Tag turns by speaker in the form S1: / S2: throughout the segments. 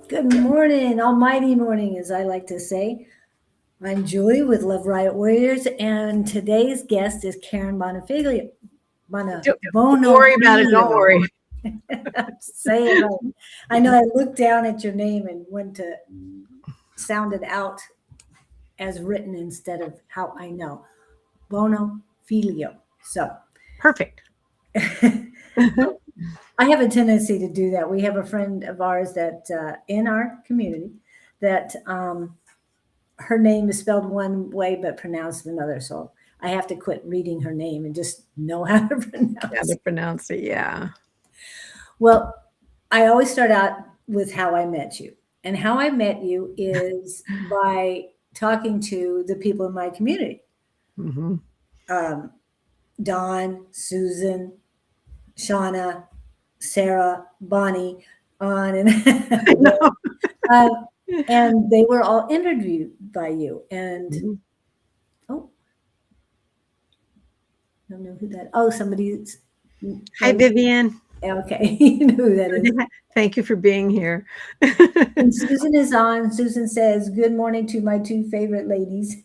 S1: Good morning, almighty morning, as I like to say. I'm Julie with Love Riot Warriors, and today's guest is Karen Bonofiglio.
S2: Don't worry about it. Don't
S1: Bonofiglio.
S2: worry.
S1: Say it right. I know I looked down at your name and went to sound it out as written instead of how I know. Bonofiglio. So
S2: Perfect.
S1: I have a tendency to do that. We have a friend of ours that in our community that her name is spelled one way but pronounced another. So I have to quit reading her name and just know how to
S2: How
S1: pronounce
S2: to
S1: it.
S2: pronounce it. Yeah.
S1: Well, I always start out with how I met you. And how I met you is by talking to the people in my community.
S2: hmm
S1: Um, Dawn, Susan, Shauna, Sarah, Bonnie, on and
S2: I know.
S1: uh, and they were all interviewed by you. And
S2: Mhm.
S1: oh, I don't know who that. Oh, somebody's.
S2: Hi, Vivian.
S1: Okay, you know who that is.
S2: Thank you for being here.
S1: And Susan is on. Susan says, "Good morning to my two favorite ladies."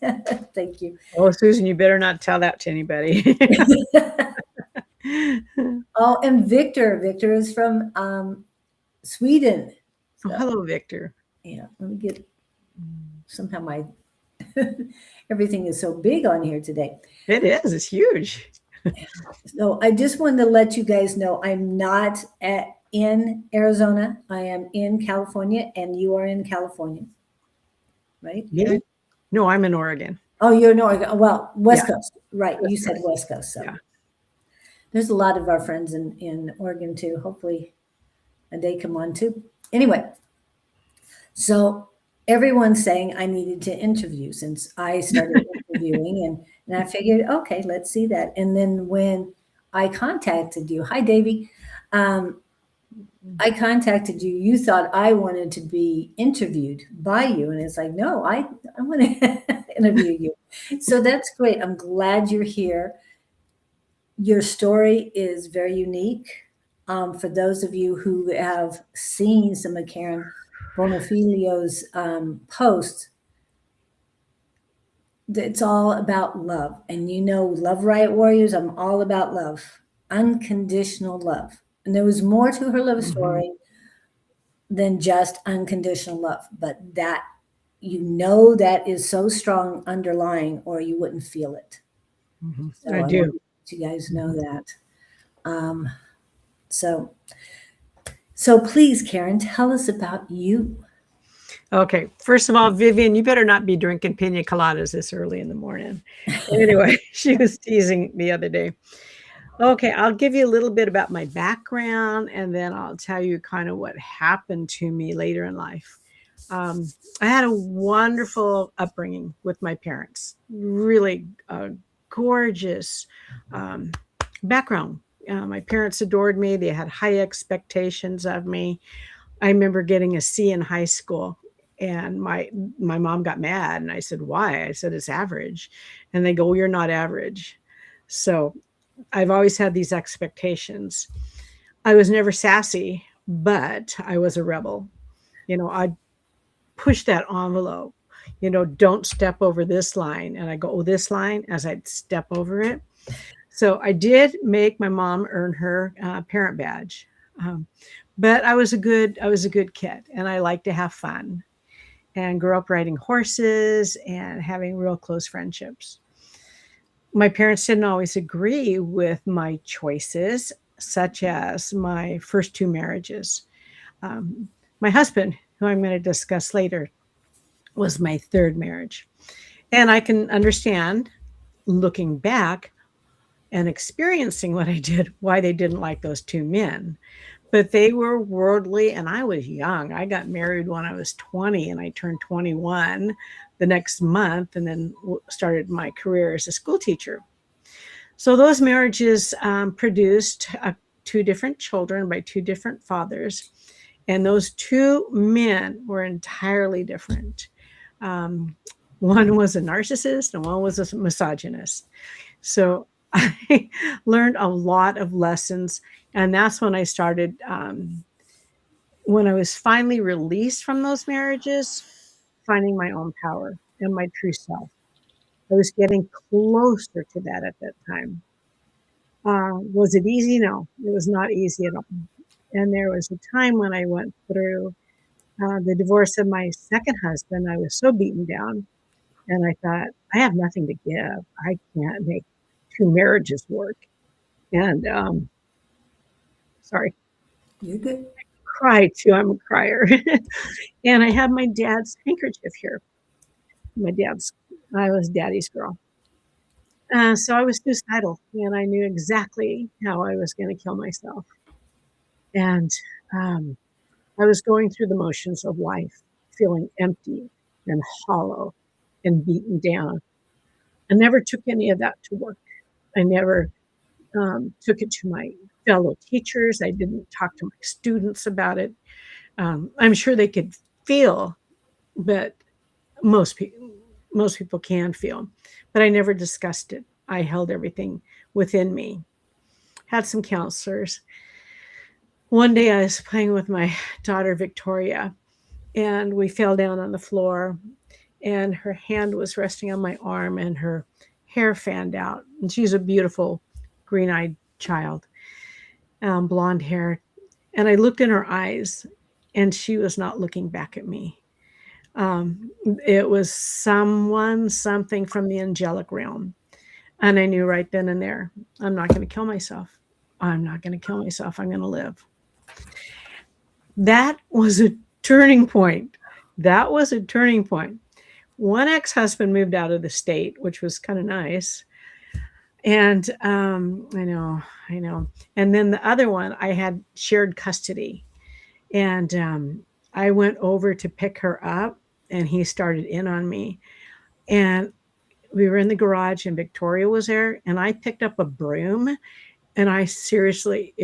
S1: Thank you.
S2: Oh, Susan, you better not tell that to anybody.
S1: Oh, and Victor. Victor is from Sweden.
S2: Oh,
S1: So
S2: hello, Victor.
S1: yeah, let me get somehow my everything is so big on here today.
S2: It is. It's huge.
S1: So I just wanted to let you guys know I'm not in Arizona. I am in California, and you are in California, right?
S2: Yeah. No, I'm in Oregon.
S1: Oh, you're in Oregon. Well,
S2: Yeah.
S1: West Coast, right? You
S2: West
S1: said
S2: Coast.
S1: West Coast, so
S2: Yeah.
S1: there's a lot of our friends in Oregon too. Hopefully, they come on too. Anyway, so everyone's saying I needed to interview since I started interviewing, and I figured, okay, let's see that. And then when I contacted you, hi Davy, um, I contacted you. You thought I wanted to be interviewed by you, and it's like, no, I want to interview you. So that's great. I'm glad you're here. Your story is very unique. For those of you who have seen some of Karen Bonofiglio's posts, it's all about love. And you know, Love Riot Warriors, I'm all about love, unconditional love. And there was more to her love
S2: hmm
S1: story than just unconditional love, but that you know that is so strong underlying, or you wouldn't feel it. So
S2: I
S1: I want
S2: do.
S1: to let you guys know
S2: Mhm.
S1: that. Um, so So please, Karen, tell us about you.
S2: Okay. First of all, Vivian, you better not be drinking pina coladas this early in the morning. Anyway, she was teasing the other day. Okay, I'll give you a little bit about my background and then I'll tell you kind of what happened to me later in life. Um, I had a wonderful upbringing with my parents, really gorgeous um, background. My parents adored me, they had high expectations of me. I remember getting a C in high school. And my mom got mad, and I said, "Why?" I said, "It's average," and they go, "Well, you're not average." So I've always had these expectations. I was never sassy, but I was a rebel. I'd push that envelope, don't step over this line. And I go, oh, this line, as I'd step over it. So I did make my mom earn her parent badge. Um, but I was a good kid and I like to have fun and grew up riding horses and having real close friendships. My parents didn't always agree with my choices, such as my first two marriages. Um, my husband, who I'm going to discuss later, was my third marriage. And I can understand, looking back and experiencing what I did, why they didn't like those two men. But they were worldly, and I was young. I got married when I was 20, and I turned 21 the next month, and then started my career as a school teacher. So those marriages produced two different children by two different fathers. And those two men were entirely different. Um, one was a narcissist and one was a misogynist. So I learned a lot of lessons. And that's when I started when I was finally released from those marriages, finding my own power and my true self. I was getting closer to that at that time. Was it easy? No, it was not easy at all. And there was a time when I went through the divorce of my second husband. I was so beaten down, and I thought, I have nothing to give. I can't make two marriages work. And sorry,
S1: You're good.
S2: cried too. I'm a crier. And I had my dad's handkerchief here. I was daddy's girl. So I was suicidal, and I knew exactly how I was going to kill myself. And um, I was going through the motions of life, feeling empty and hollow and beaten down. I never took any of that to work. I never took it to my fellow teachers. I didn't talk to my students about it. I'm sure they could feel, but most people most people can feel, but I never discussed it. I held everything within me. Had some counselors. One day I was playing with my daughter Victoria, and we fell down on the floor, and her hand was resting on my arm, and her hair fanned out. And she's a beautiful green-eyed child, blonde hair. And I looked in her eyes, and she was not looking back at me. It was something from the angelic realm. And I knew right then and there, I'm not going to kill myself. I'm not going to kill myself. I'm going to live. That was a turning point. That was a turning point. One ex-husband moved out of the state, which was kind of nice. And I know. And then the other one, I had shared custody. And I went over to pick her up, and he started in on me. And we were in the garage, and Victoria was there, and I picked up a broom, and I seriously,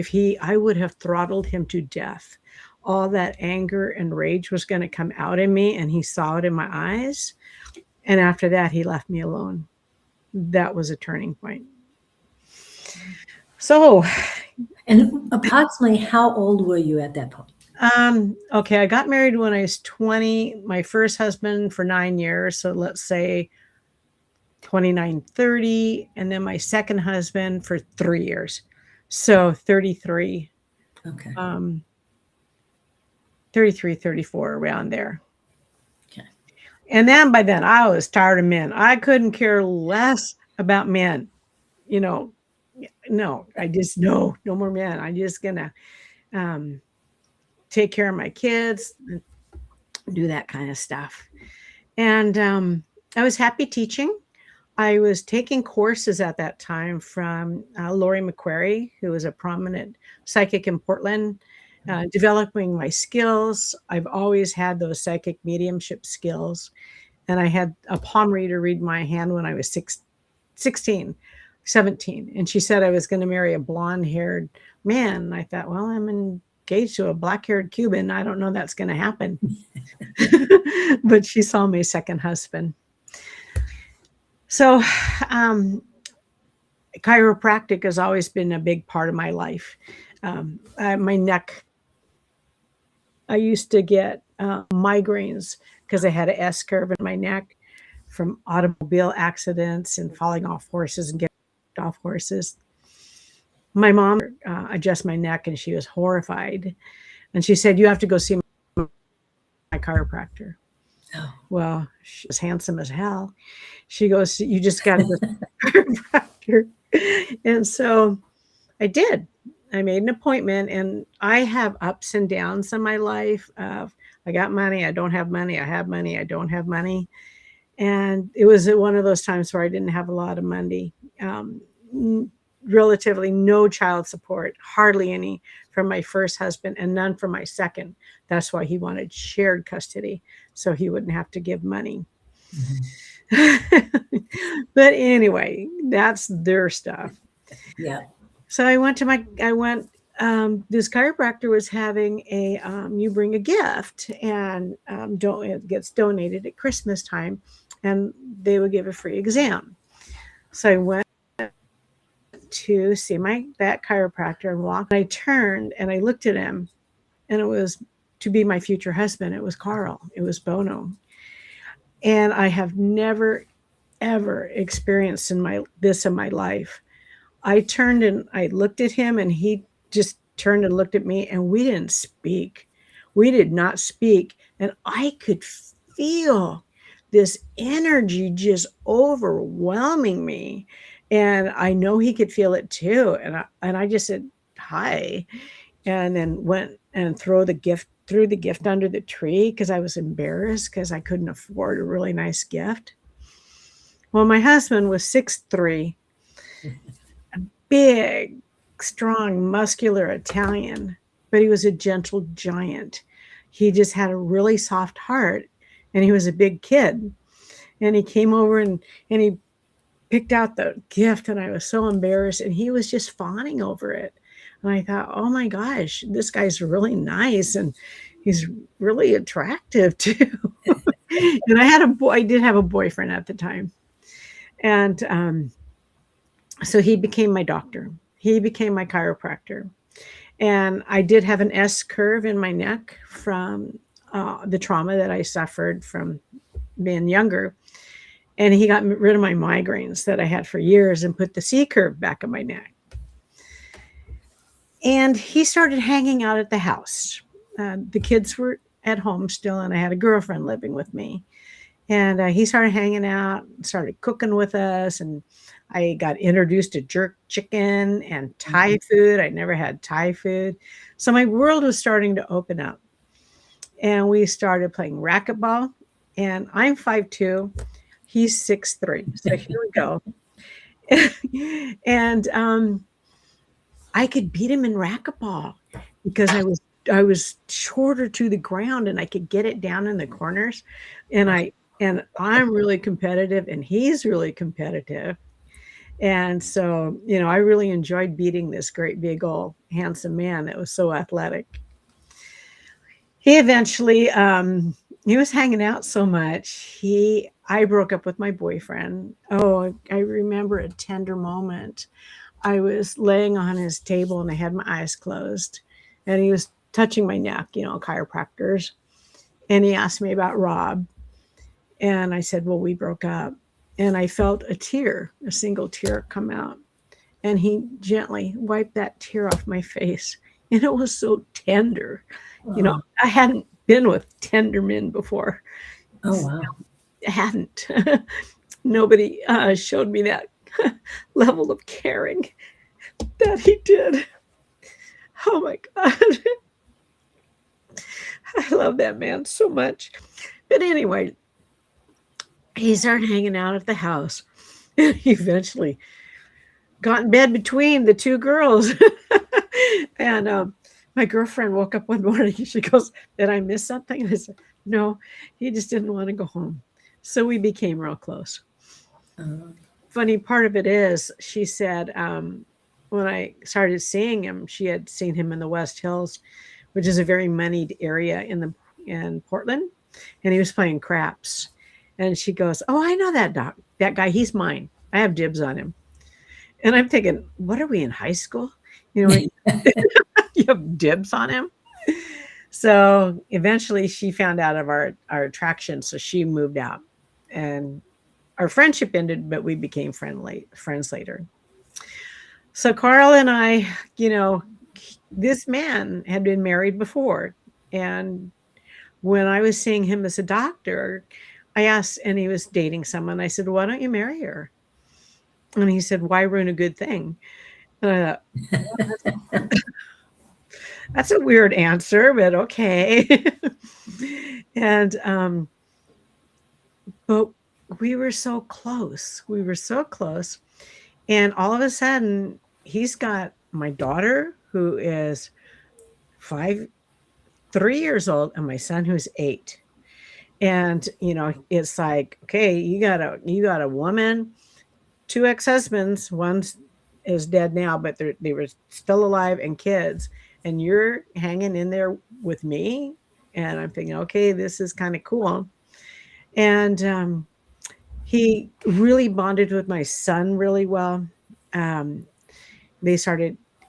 S2: I would have throttled him to death. All that anger and rage was going to come out in me, and he saw it in my eyes. And after that, he left me alone. That was a turning point. So,
S1: And approximately how old were you at that point?
S2: okay, I got married when I was 20, my first husband for 9 years. So let's say 29, 30, and then my second husband for 3 years. So 33,
S1: Okay.
S2: 33, 34, around there.
S1: Okay.
S2: And then by then I was tired of men. I couldn't care less about men. No, no more men. I'm just gonna take care of my kids, do that kind of stuff. And I was happy teaching. I was taking courses at that time from Lori McQuarrie, who was a prominent psychic in Portland, developing my skills. I've always had those psychic mediumship skills. And I had a palm reader read my hand when I was 16, 17. And she said I was going to marry a blonde-haired man. And I thought, well, I'm engaged to a black-haired Cuban. I don't know that's going to happen. But she saw my second husband. So chiropractic has always been a big part of my life. My neck, I used to get migraines because I had an S curve in my neck from automobile accidents and falling off horses and getting off horses. My mom adjust my neck, and she was horrified. And she said, you have to go see my chiropractor.
S1: Oh.
S2: Well, she was handsome as hell. She goes, you just got to go see my chiropractor. And so I did. I made an appointment, and I have ups and downs in my life of I got money, I don't have money, I have money, I don't have money. And it was one of those times where I didn't have a lot of money. Relatively no child support, hardly any from my first husband, and none from my second. That's why he wanted shared custody, so he wouldn't have to give money. Mm-hmm. But anyway, that's their stuff.
S1: Yeah.
S2: So I went, this chiropractor was having a, you bring a gift, and it gets donated at Christmas time, and they would give a free exam. So I went to see that chiropractor and walked. I turned and I looked at him, and it was to be my future husband, it was Carl. It was Bono. And I have never, ever experienced in my life. I turned and I looked at him, and he just turned and looked at me, and we didn't speak. We did not speak. And I could feel this energy just overwhelming me. And I know he could feel it too. And I just said, hi, and then went and threw the gift under the tree because I was embarrassed because I couldn't afford a really nice gift. Well, my husband was 6'3", a big, strong, muscular Italian, but he was a gentle giant. He just had a really soft heart, and he was a big kid. And he came over and he picked out the gift, and I was so embarrassed, and he was just fawning over it. And I thought, oh my gosh, this guy's really nice, and he's really attractive too. And I did have a boyfriend at the time. And so he became my doctor. He became my chiropractor. And I did have an S curve in my neck from the trauma that I suffered from being younger. And he got rid of my migraines that I had for years and put the C curve back in my neck. And he started hanging out at the house. The kids were at home still, and I had a girlfriend living with me. And he started hanging out, started cooking with us, and I got introduced to jerk chicken and Thai food. I never had Thai food. So my world was starting to open up. And we started playing racquetball. And I'm 5'2". He's 6'3". So here we go. And I could beat him in racquetball because I was shorter to the ground, and I could get it down in the corners. And I'm really competitive, and he's really competitive. And so, I really enjoyed beating this great big old handsome man that was so athletic. He eventually, he was hanging out so much. I broke up with my boyfriend. Oh, I remember a tender moment. I was laying on his table, and I had my eyes closed, and he was touching my neck, chiropractors. And he asked me about Rob. And I said, well, we broke up. And I felt a single tear come out. And he gently wiped that tear off my face. And it was so tender.
S1: Wow.
S2: I hadn't been with tender men before.
S1: Oh, wow.
S2: I hadn't. Nobody showed me that level of caring that he did. Oh my God. I love that man so much. But anyway, he started hanging out at the house. He eventually got in bed between the two girls. And my girlfriend woke up one morning, and she goes, did I miss something? And I said, no, he just didn't want to go home. So we became real close. Funny part of it is, she said, when I started seeing him, she had seen him in the West Hills, which is a very moneyed area in Portland. And he was playing craps. And she goes, oh, I know that guy. He's mine. I have dibs on him. And I'm thinking, what are we in high school? You have dibs on him. So eventually she found out of our attraction. So she moved out, and our friendship ended, but we became friends later. So Carl and I, this man had been married before. And when I was seeing him as a doctor, I asked, and he was dating someone. I said, why don't you marry her? And he said, why ruin a good thing? And I thought, that's a weird answer, but okay. And, but we were so close. And all of a sudden, he's got my daughter, who is 3 years old, and my son, who's 8. And, it's like, okay, you got a woman, 2 ex-husbands, one is dead now, but they were still alive, and kids, and you're hanging in there with me. And I'm thinking, okay, this is kind of cool. And he really bonded with my son really well.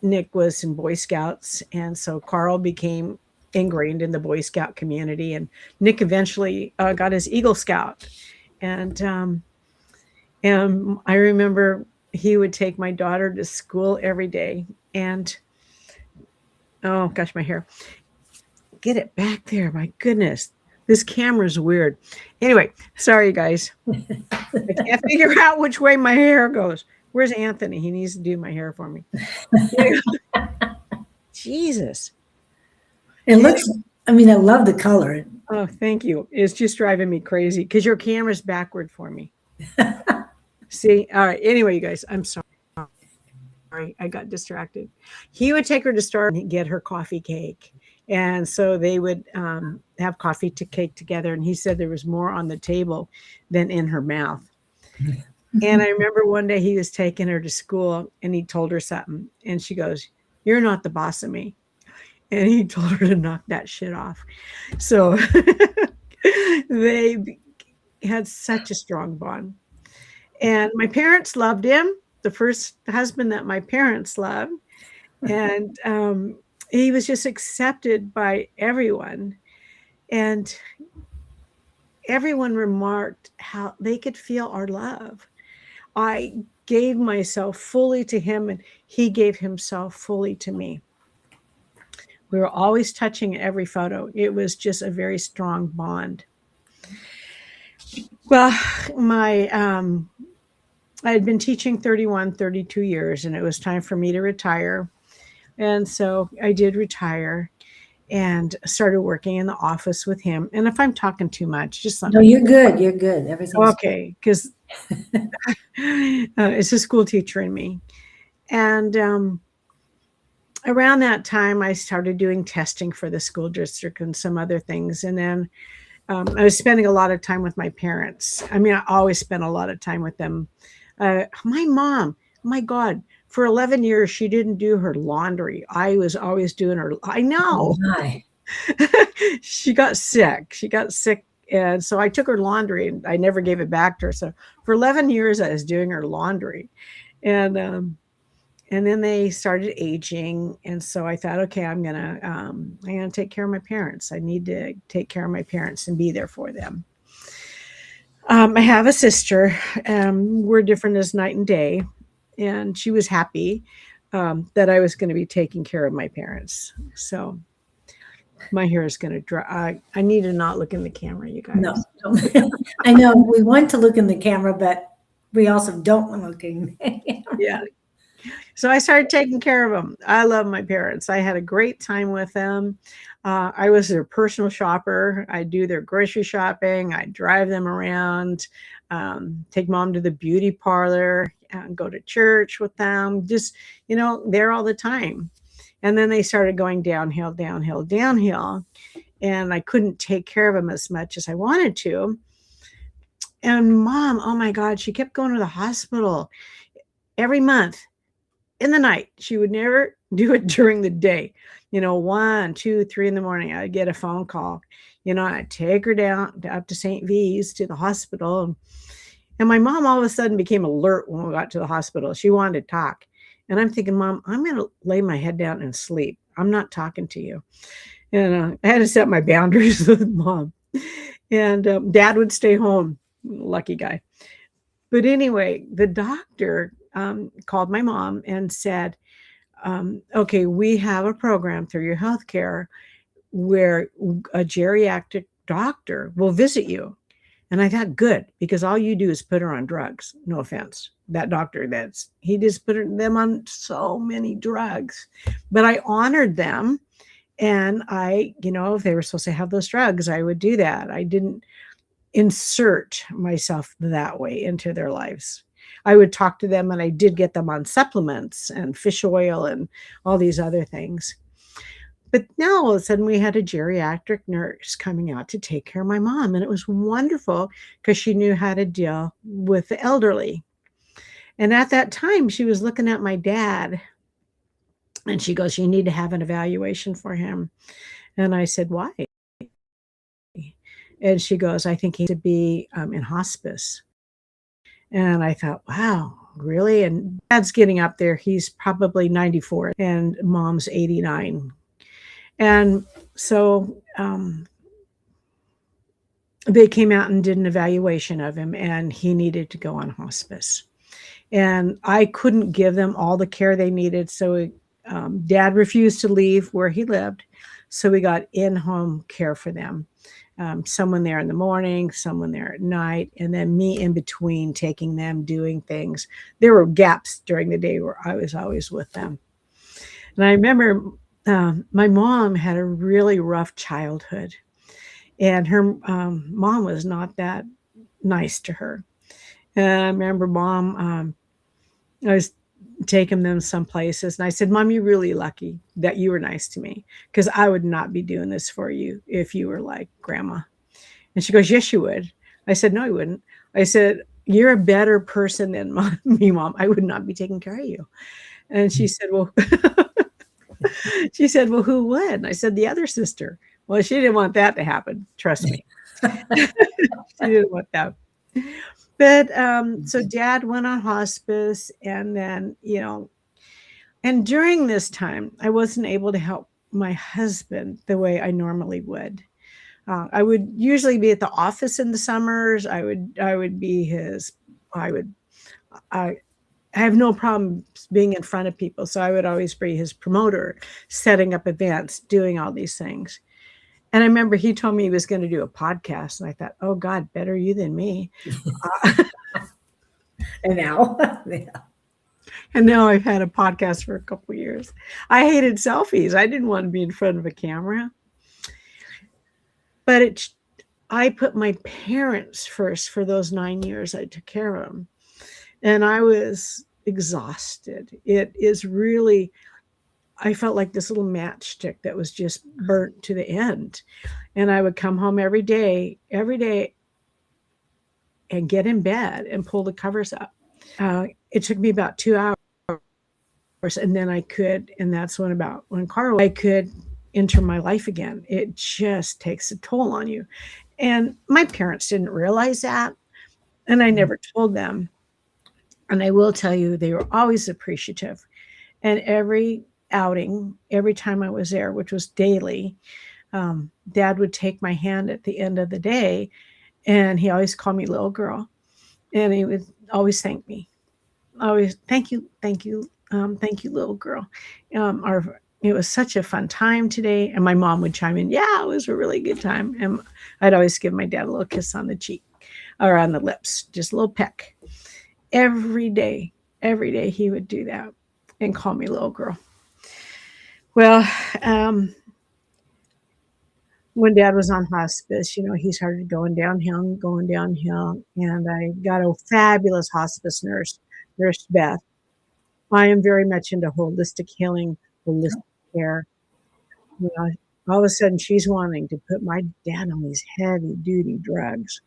S2: Nick was in Boy Scouts, and so Carl became ingrained in the Boy Scout community. And Nick eventually got his Eagle Scout. And I remember he would take my daughter to school every day. And oh gosh, my hair. Get it back there. My goodness. This camera's weird. Anyway, sorry, guys. I can't figure out which way my hair goes. Where's Anthony? He needs to do my hair for me. Jesus.
S1: It looks, I mean, I love the color.
S2: Oh, thank you. It's just driving me crazy because your camera's backward for me. See? All right. Anyway, you guys, I'm sorry. I got distracted. He would take her to Starbucks and get her coffee cake. And so they would have coffee to cake together. And he said there was more on the table than in her mouth. And I remember one day he was taking her to school and he told her something. And she goes, "You're not the boss of me." And he told her to knock that shit off. So they had such a strong bond. And my parents loved him, the first husband that my parents loved. And he was just accepted by everyone. And everyone remarked how they could feel our love. I gave myself fully to him and he gave himself fully to me. We were always touching every photo. It was just a very strong bond. Well, I had been teaching 32 years and it was time for me to retire. And so I did retire and started working in the office with him. And if I'm talking too much, just let
S1: No,
S2: me.
S1: you're good. You're good. Everything's
S2: okay, because it's a school teacher in me. And around that time, I started doing testing for the school district and some other things. And then I was spending a lot of time with my parents. I mean, I always spent a lot of time with them. My mom, oh my God, for 11 years, she didn't do her laundry. I was always doing her. I know.
S1: my.
S2: She got sick. And so I took her laundry and I never gave it back to her. So for 11 years, I was doing her laundry. And then they started aging. And so I thought, okay, I'm gonna take care of my parents. I need to take care of my parents and be there for them. I have a sister. We're different as night and day. And she was happy that I was going to be taking care of my parents. So my hair is going to dry. I need to not look in the camera, you guys.
S1: No. I know we want to look in the camera, but we also don't want to look in the camera.
S2: Yeah. So I started taking care of them. I love my parents. I had a great time with them. I was their personal shopper. I do their grocery shopping. I drive them around, take mom to the beauty parlor, and go to church with them. Just, there all the time. And then they started going downhill. And I couldn't take care of them as much as I wanted to. And mom, oh my God, she kept going to the hospital every month. In the night. She would never do it during the day. 1, 2, 3 in the morning, I'd get a phone call. I'd take her down up to St. V's to the hospital. And my mom all of a sudden became alert when we got to the hospital. She wanted to talk. And I'm thinking, Mom, I'm going to lay my head down and sleep. I'm not talking to you. And I had to set my boundaries with Mom. And Dad would stay home. Lucky guy. But anyway, the doctor called my mom and said, okay, we have a program through your healthcare where a geriatric doctor will visit you. And I thought, good, because all you do is put her on drugs. No offense. That doctor, he just put them on so many drugs. But I honored them. And if they were supposed to have those drugs, I would do that. I didn't insert myself that way into their lives. I would talk to them and I did get them on supplements and fish oil and all these other things. But now all of a sudden we had a geriatric nurse coming out to take care of my mom. And it was wonderful because she knew how to deal with the elderly. And at that time, she was looking at my dad and she goes, you need to have an evaluation for him. And I said, why? And she goes, I think he needs to be in hospice. And I thought, wow, really? And Dad's getting up there. He's probably 94 and Mom's 89. And so they came out and did an evaluation of him, and he needed to go on hospice. And I couldn't give them all the care they needed. So Dad refused to leave where he lived. So we got in-home care for them. Someone there in the morning, someone there at night, and then me in between taking them, doing things. There were gaps during the day where I was always with them. And I remember my mom had a really rough childhood, and her mom was not that nice to her. And I remember Mom, I was taking them some places, and I said, Mom, you're really lucky that you were nice to me, because I would not be doing this for you if you were like Grandma. And she goes, yes, you would. I said, no, I wouldn't. I said, you're a better person than me, Mom. I would not be taking care of you. And she said, well, well, who would? And I said, the other sister. Well, she didn't want that to happen. Trust me. She didn't want that. But so Dad went on hospice, and then, and during this time, I wasn't able to help my husband the way I normally would. I would usually be at the office in the summers. I would be his. I have no problem being in front of people, so I would always be his promoter, setting up events, doing all these things. And I remember he told me he was going to do a podcast, and I thought, oh God, better you than me.
S1: And now, yeah.
S2: And now I've had a podcast for a couple of years. I hated selfies. I didn't want to be in front of a camera. But I put my parents first for those 9 years. I took care of them. And I was exhausted. It is really, I felt like this little matchstick that was just burnt to the end. And I would come home every day, and get in bed and pull the covers up. It took me about 2 hours, and then I could, and that's when Carl, I could enter my life again. It just takes a toll on you. And my parents didn't realize that, and I never told them. And I will tell you, they were always appreciative. And every outing, every time I was there, which was daily, Dad would take my hand at the end of the day, and he always called me little girl, and he would always thank me. Always, thank you, little girl. It was such a fun time today. And my mom would chime in, yeah, it was a really good time. And I'd always give my dad a little kiss on the cheek or on the lips, just a little peck. Every day he would do that and call me little girl. Well, when Dad was on hospice, he started going downhill. And I got a fabulous hospice nurse, Nurse Beth. I am very much into holistic healing, holistic care. All of a sudden she's wanting to put my dad on these heavy duty drugs.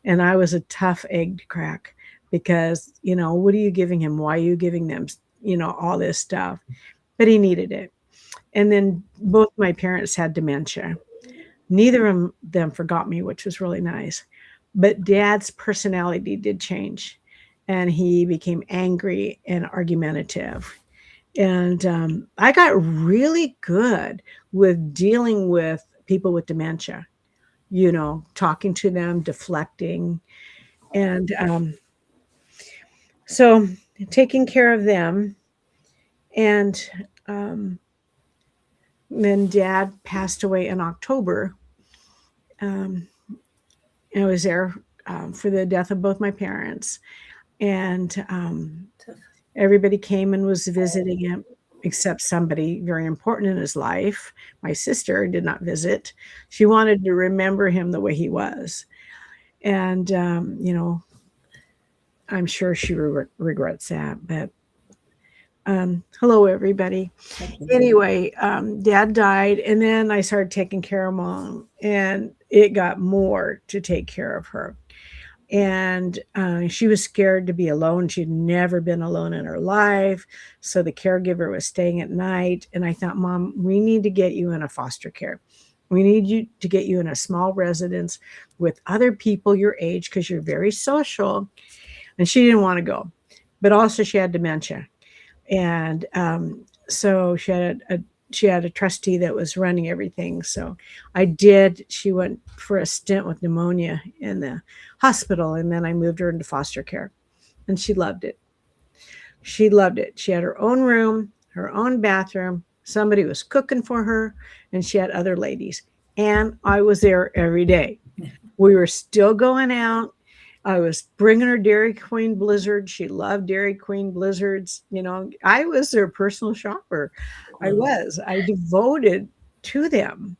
S2: And I was a tough egg to crack because, what are you giving him? Why are you giving them, all this stuff? But he needed it. And then both my parents had dementia. Neither of them forgot me, which was really nice. But Dad's personality did change, and he became angry and argumentative. And I got really good with dealing with people with dementia, talking to them, deflecting. And so taking care of them. And then Dad passed away in October. I was there for the death of both my parents. And everybody came and was visiting him, except somebody very important in his life. My sister did not visit. She wanted to remember him the way he was. And, I'm sure she regrets that. But hello, everybody. Anyway, Dad died, and then I started taking care of Mom, and it got more to take care of her. And she was scared to be alone. She'd never been alone in her life. So the caregiver was staying at night. And I thought, Mom, we need to get you in a foster care. We need to get you in a small residence with other people your age, because you're very social. And she didn't want to go. But also she had dementia. And so she had she had a trustee that was running everything. So she went for a stint with pneumonia in the hospital, and then I moved her into foster care, and she loved it. She loved it. She had her own room, her own bathroom. Somebody was cooking for her, and she had other ladies. And I was there every day. We were still going out. I was bringing her Dairy Queen blizzards. She loved Dairy Queen blizzards. I was their personal shopper. I was. I devoted to them.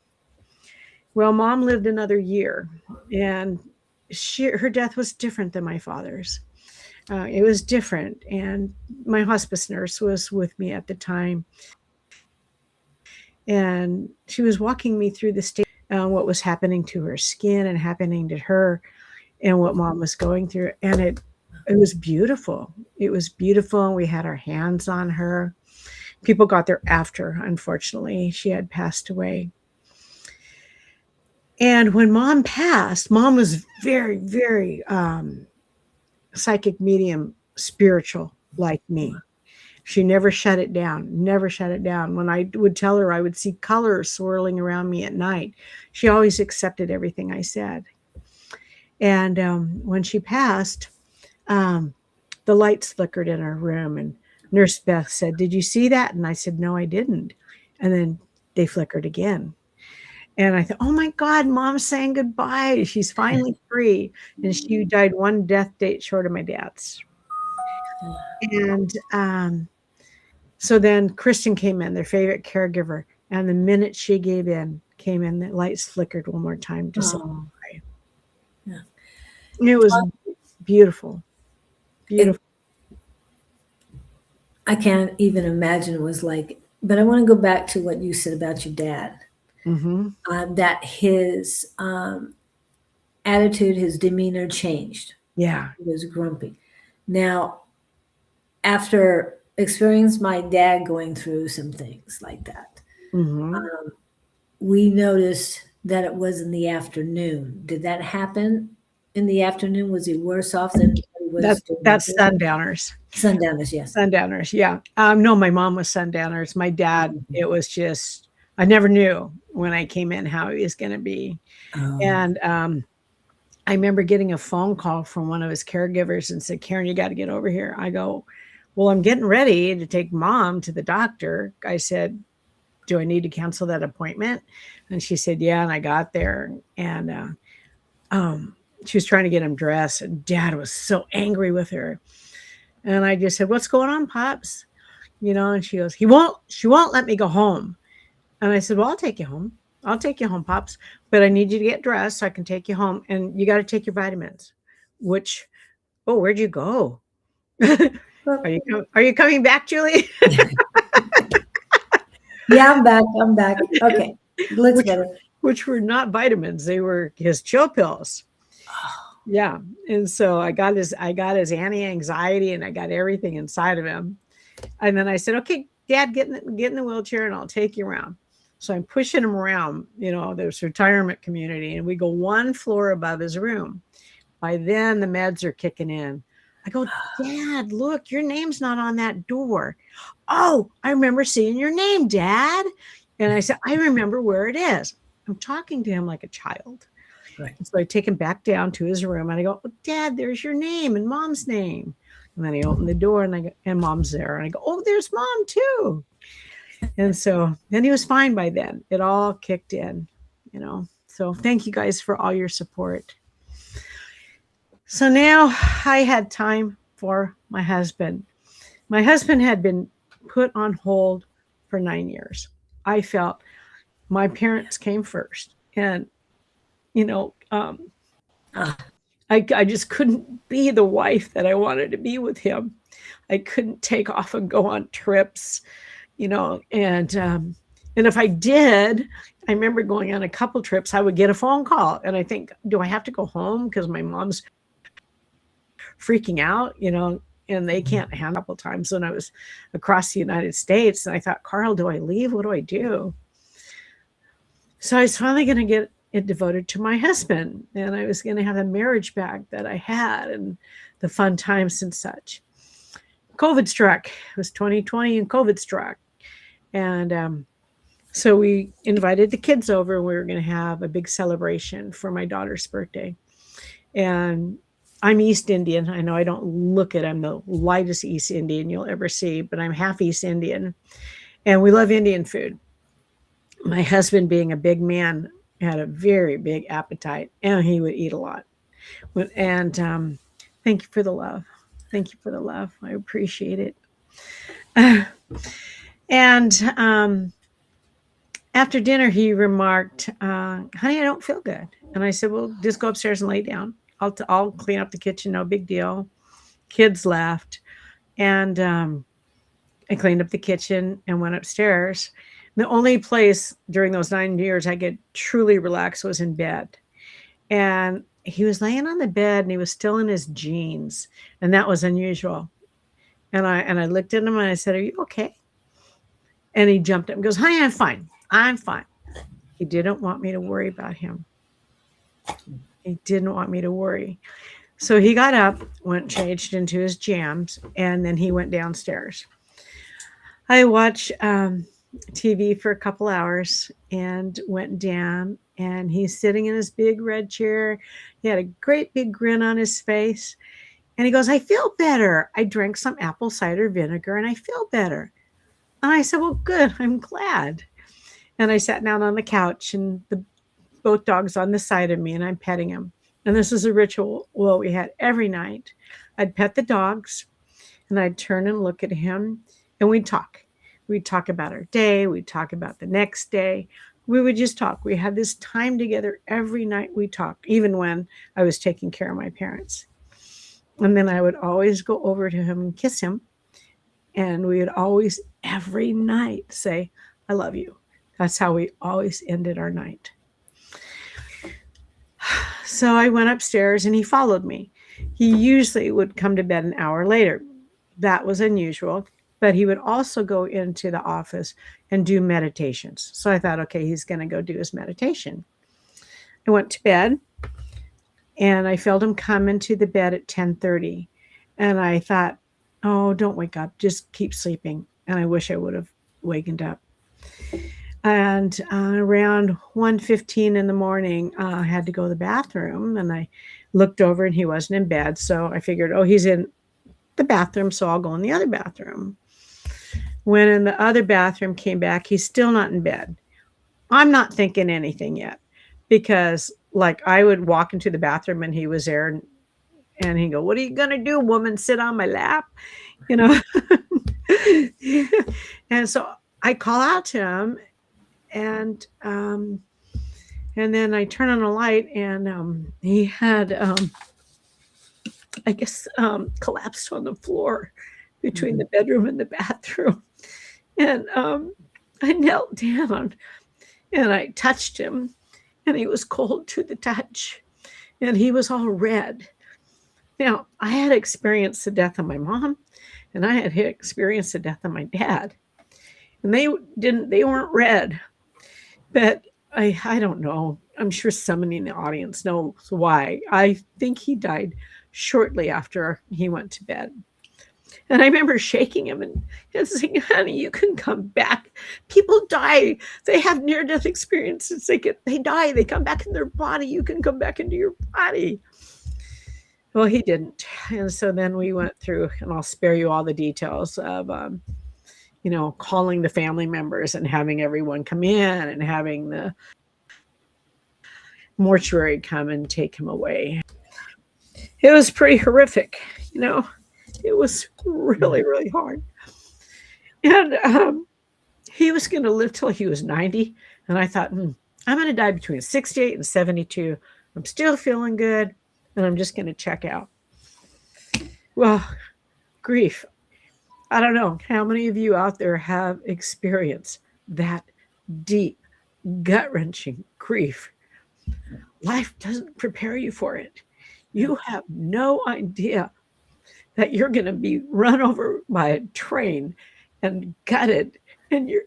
S2: Well, Mom lived another year, and her death was different than my father's. It was different, and my hospice nurse was with me at the time, and she was walking me through the state, what was happening to her skin and happening to her, and what Mom was going through, and it was beautiful. It was beautiful, and we had our hands on her. People got there after, unfortunately. She had passed away. And when Mom passed, Mom was very, very psychic medium, spiritual like me. She never shut it down, never shut it down. When I would tell her I would see colors swirling around me at night, she always accepted everything I said. And when she passed, the lights flickered in her room, and Nurse Beth said, "Did you see that?" And I said, "No, I didn't." And then they flickered again. And I thought, oh my God, Mom's saying goodbye. She's finally free. And she died one death date short of my dad's. And so then Kristen came in, their favorite caregiver. And the minute she came in, the lights flickered one more time to say goodbye. Yeah. It was beautiful. Beautiful.
S1: I can't even imagine it was like, but I want to go back to what you said about your dad.
S2: Mm-hmm.
S1: That his attitude, his demeanor changed.
S2: Yeah.
S1: He was grumpy. Now, after experiencing my dad going through some things like that, we noticed that it was in the afternoon. Did that happen in the afternoon? Was he worse off than he was?
S2: That's sundowners.
S1: Sundowners, yes.
S2: Sundowners, yeah. No, my mom was sundowners. My dad, it was just, I never knew when I came in how he was going to be. And I remember getting a phone call from one of his caregivers and said, "Karen, you got to get over here." I go, "Well, I'm getting ready to take Mom to the doctor." I said, "Do I need to cancel that appointment?" And she said, "Yeah." And I got there, and she was trying to get him dressed, and Dad was so angry with her. And I just said, "What's going on, Pops?" And she goes, she won't let me go home. And I said, "Well, I'll take you home. I'll take you home, Pops. But I need you to get dressed so I can take you home. And you got to take your vitamins." Which, where'd you go? Are you coming back, Julie?
S1: Yeah, I'm back. Okay. Looks better.
S2: Which were not vitamins. They were his chill pills. Yeah. And so I got his anti-anxiety, and I got everything inside of him. And then I said, "Okay, Dad, get in the wheelchair and I'll take you around." So I'm pushing him around, this retirement community, and we go one floor above his room. By then the meds are kicking in. I go, "Dad, look, your name's not on that door." "Oh, I remember seeing your name, Dad." And I said, "I remember where it is." I'm talking to him like a child.
S1: Right.
S2: So I take him back down to his room, and I go, "Dad, there's your name and Mom's name." And then I open the door, and I go, and Mom's there. And I go, "Oh, there's Mom too." And so then he was fine by then. It all kicked in, So thank you guys for all your support. So now I had time for my husband. My husband had been put on hold for 9 years. I felt my parents came first. And, I just couldn't be the wife that I wanted to be with him. I couldn't take off and go on trips, and if I did, I remember going on a couple trips, I would get a phone call, and I think, do I have to go home because my mom's freaking out, and they can't handle a couple times when I was across the United States. And I thought, Carl, do I leave? What do I do? So I was finally going to get it devoted to my husband, and I was going to have a marriage back that I had and the fun times and such. COVID struck. It was 2020 and COVID struck. And So we invited the kids over, and we were going to have a big celebration for my daughter's birthday. And I'm East Indian. I know I don't look it. I'm the lightest East Indian you'll ever see, but I'm half East Indian. And we love Indian food. My husband, being a big man, had a very big appetite, and he would eat a lot. And thank you for the love. Thank you for the love. I appreciate it. And after dinner, he remarked, "Honey, I don't feel good." And I said, "Well, just go upstairs and lay down. I'll clean up the kitchen. No big deal." Kids laughed, and I cleaned up the kitchen and went upstairs. The only place during those 9 years I could truly relax was in bed. And he was laying on the bed, and he was still in his jeans, and that was unusual. And I looked at him, and I said, "Are you okay?" And he jumped up and goes, "Honey, I'm fine. I'm fine." He didn't want me to worry about him. He didn't want me to worry. So he got up, went changed into his jams, and then he went downstairs. I watched TV for a couple hours and went down, and he's sitting in his big red chair. He had a great big grin on his face, and he goes, "I feel better. I drank some apple cider vinegar, and I feel better." And I said, "Well, good. I'm glad." And I sat down on the couch, and both dogs on the side of me, and I'm petting him. And this is a ritual we had every night. I'd pet the dogs, and I'd turn and look at him, and we'd talk. We'd talk about our day. We'd talk about the next day. We would just talk. We had this time together every night. We talked, even when I was taking care of my parents. And then I would always go over to him and kiss him. And we would always, every night, say, "I love you." That's how we always ended our night. So I went upstairs, and he followed me. He usually would come to bed an hour later. That was unusual, but he would also go into the office and do meditations. So I thought, okay, he's going to go do his meditation. I went to bed, and I felt him come into the bed at 10:30. And I thought, oh, don't wake up. Just keep sleeping. And I wish I would have wakened up. And around 1:15 in the morning, I had to go to the bathroom, and I looked over, and he wasn't in bed. So I figured, oh, he's in the bathroom, so I'll go in the other bathroom. When in the other bathroom, came back, he's still not in bed. I'm not thinking anything yet, because like I would walk into the bathroom, and he was there, and he'd go, "What are you going to do, woman? Sit on my lap?" You know? And so I call out to him, and then I turn on a light, and he had, I guess, collapsed on the floor between the bedroom and the bathroom. And I knelt down, and I touched him, and he was cold to the touch, and he was all red. Now, I had experienced the death of my mom, and I had experienced the death of my dad, and they weren't red. But I don't know. I'm sure somebody in the audience knows why. I think he died shortly after he went to bed. And I remember shaking him and saying, "Honey, you can come back. People die. They have near-death experiences. They die. They come back in their body. You can come back into your body." Well, he didn't. And so then we went through, and I'll spare you all the details of, calling the family members and having everyone come in and having the mortuary come and take him away. It was pretty horrific, It was really, really hard. And he was going to live till he was 90. And I thought, I'm going to die between 68 and 72. I'm still feeling good, and I'm just going to check out. Well, grief. I don't know how many of you out there have experienced that deep, gut-wrenching grief. Life doesn't prepare you for it. You have no idea that you're going to be run over by a train and gutted, and your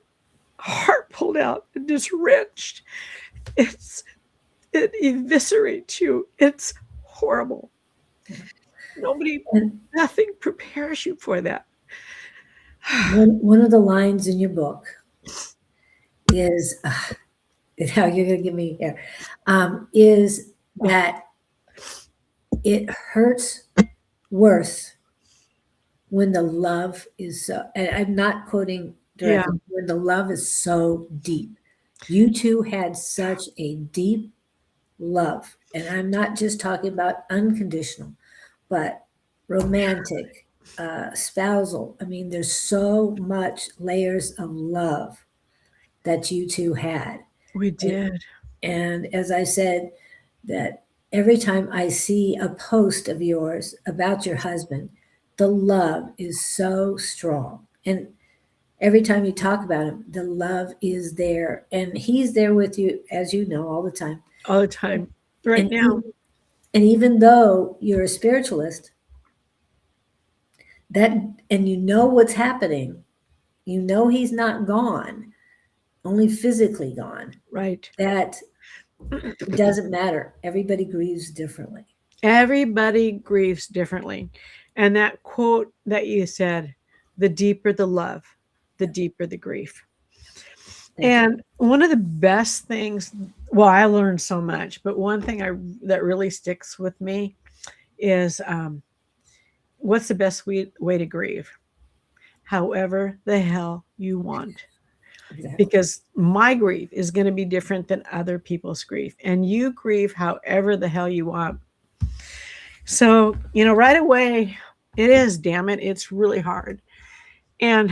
S2: heart pulled out and just wrenched. It eviscerates you. It's horrible. Nothing prepares you for that.
S1: One of the lines in your book is how you're going to give me here, is that it hurts worse when the love is so, and I'm not quoting
S2: Yeah,
S1: directly, when the love is so deep. You two had such a deep love. And I'm not just talking about unconditional, but romantic, spousal. I mean, there's so much layers of love that you two had.
S2: we
S1: And,
S2: did.
S1: and as I said, that every time I see a post of yours about your husband, the love is so strong. And every time you talk about him, the love is there. And he's there with you, as you know, all the time.
S2: All the time. Right
S1: And
S2: now.
S1: and even though you're a spiritualist, that and you know what's happening, you know he's not gone, only physically gone.
S2: Right.
S1: That it doesn't matter. Everybody grieves differently.
S2: Everybody grieves differently. And that quote that you said, the deeper the love, the deeper the grief.
S1: Thank you.
S2: And one of the best things, well, I learned so much, but one thing that really sticks with me is what's the best way to grieve? However the hell you want.
S1: Exactly.
S2: Because my grief is going to be different than other people's grief. And you grieve however the hell you want. So, right away, it is, damn it, it's really hard. And,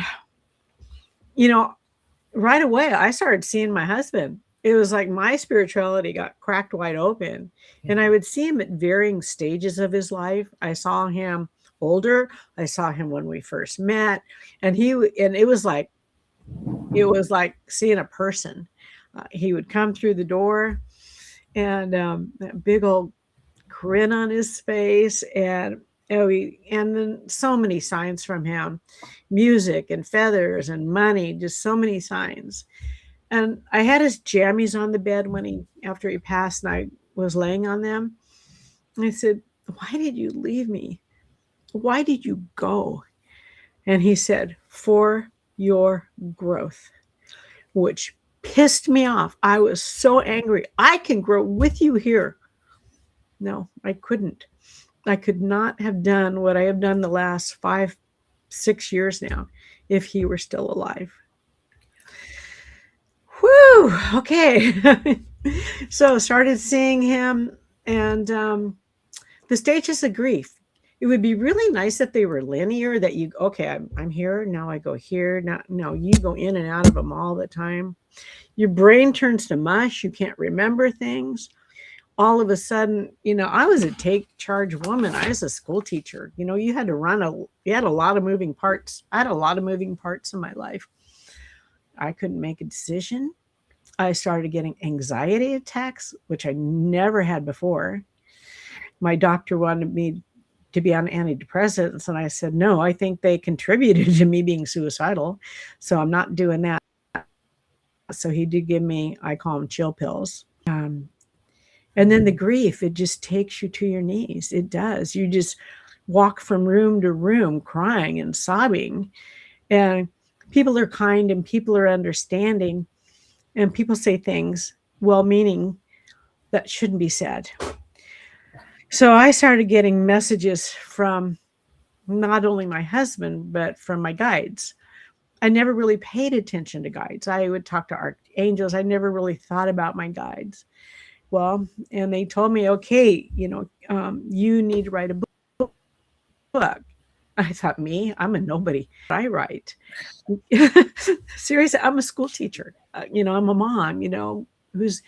S2: you know, right away, I started seeing my husband. It was like my spirituality got cracked wide open.
S1: Yeah.
S2: And I would see him at varying stages of his life. I saw him older. I saw him when we first met. And it was like seeing a person. He would come through the door and that big old grin on his face, and and then so many signs from him, music and feathers and money, just so many signs. And I had his jammies on the bed after he passed, and I was laying on them. And I said, "Why did you leave me? Why did you go?" And he said, "For your growth," which pissed me off. I was so angry. I can grow with you here. No, I couldn't. I could not have done what I have done the last 5, 6 years now if he were still alive. Whew. Okay. So started seeing him, and the stages of grief. It would be really nice if they were linear, that okay, I'm here, now I go here. Now, no, you go in and out of them all the time. Your brain turns to mush. You can't remember things. All of a sudden, I was a take charge woman. I was a school teacher. You had to you had a lot of moving parts. I had a lot of moving parts in my life. I couldn't make a decision. I started getting anxiety attacks, which I never had before. My doctor wanted me to be on antidepressants, and I said, no, I think they contributed to me being suicidal. So I'm not doing that. So he did give me, I call them chill pills. And then the grief, it just takes you to your knees. It does. You just walk from room to room crying and sobbing. And people are kind and people are understanding. And people say things well-meaning that shouldn't be said. So I started getting messages from not only my husband, but from my guides. I never really paid attention to guides. I would talk to archangels. I never really thought about my guides. Well, and they told me, okay, you need to write a book. I thought, me? I'm a nobody. I write. Seriously, I'm a school teacher. I'm a mom, who's.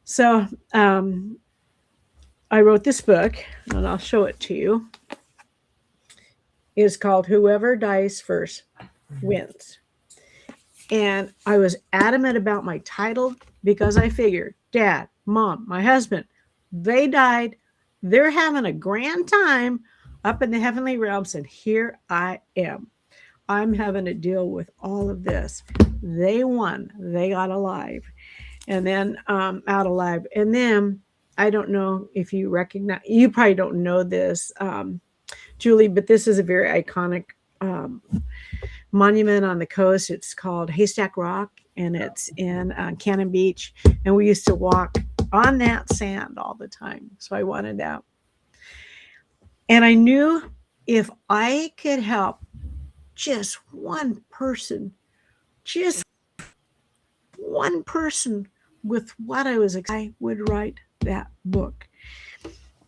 S2: So I wrote this book, and I'll show it to you. It's called Whoever Dies First Wins. And I was adamant about my title because I figured, Dad, Mom, my husband, they died. They're having a grand time up in the heavenly realms. And here I am. I'm having to deal with all of this. They won. They got alive. And then out alive. And then I don't know if you recognize, you probably don't know this, Julie, but this is a very iconic monument on the coast. It's called Haystack Rock, and it's in Cannon Beach. And we used to walk on that sand all the time. So I wanted that. And I knew if I could help just one person, just one person with what I would write that book.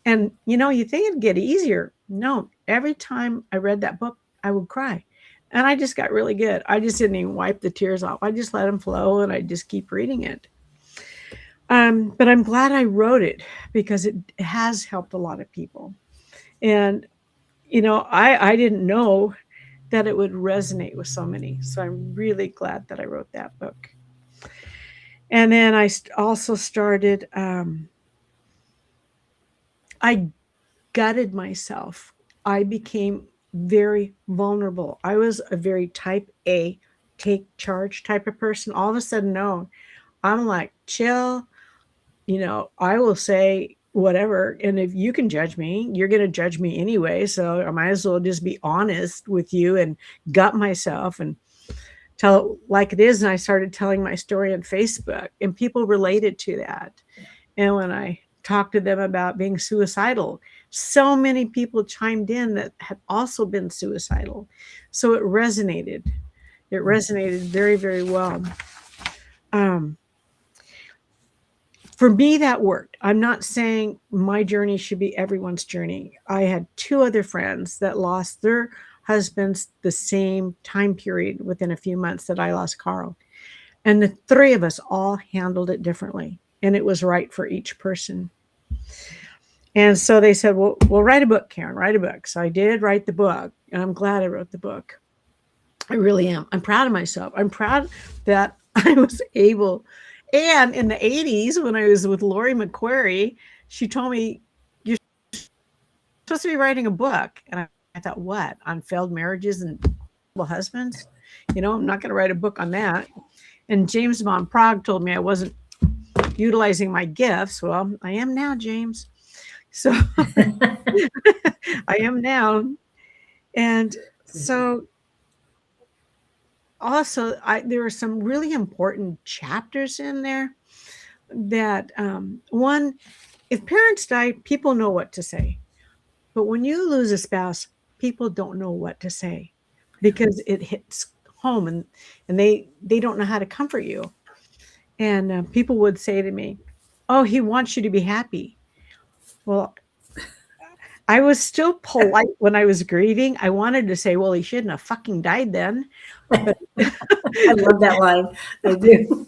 S2: And you think it'd get easier. No, every time I read that book, I would cry. And I just got really good. I just didn't even wipe the tears off. I just let them flow and I just keep reading it. But I'm glad I wrote it because it has helped a lot of people. And, I didn't know that it would resonate with so many. So I'm really glad that I wrote that book. And then I also started, I gutted myself. I became very vulnerable. I was a very type A, take charge type of person. All of a sudden, no, I'm like, chill. I will say whatever. And if you can judge me, you're going to judge me anyway. So I might as well just be honest with you and gut myself and tell it like it is. And I started telling my story on Facebook, and people related to that. And when I talked to them about being suicidal, so many people chimed in that had also been suicidal. So it resonated. It resonated very, very well. For me, that worked. I'm not saying my journey should be everyone's journey. I had 2 other friends that lost their husbands the same time period within a few months that I lost Carl. And the 3 of us all handled it differently. And it was right for each person. And so they said, well, write a book, Karen, write a book. So I did write the book. And I'm glad I wrote the book. I really am. I'm proud of myself. I'm proud that I was able. And in the 80s, when I was with Lori McQuarrie, she told me, you're supposed to be writing a book. And I thought, what? On failed marriages and husbands? I'm not going to write a book on that. And James von Prague told me I wasn't utilizing my gifts. Well, I am now, James. So I am now. And so also, there are some really important chapters in there that, one, if parents die, people know what to say. But when you lose a spouse, people don't know what to say because it hits home and they don't know how to comfort you. And people would say to me, oh, he wants you to be happy. Well, I was still polite when I was grieving. I wanted to say, well, he shouldn't have fucking died then. But
S1: I love that line. I do.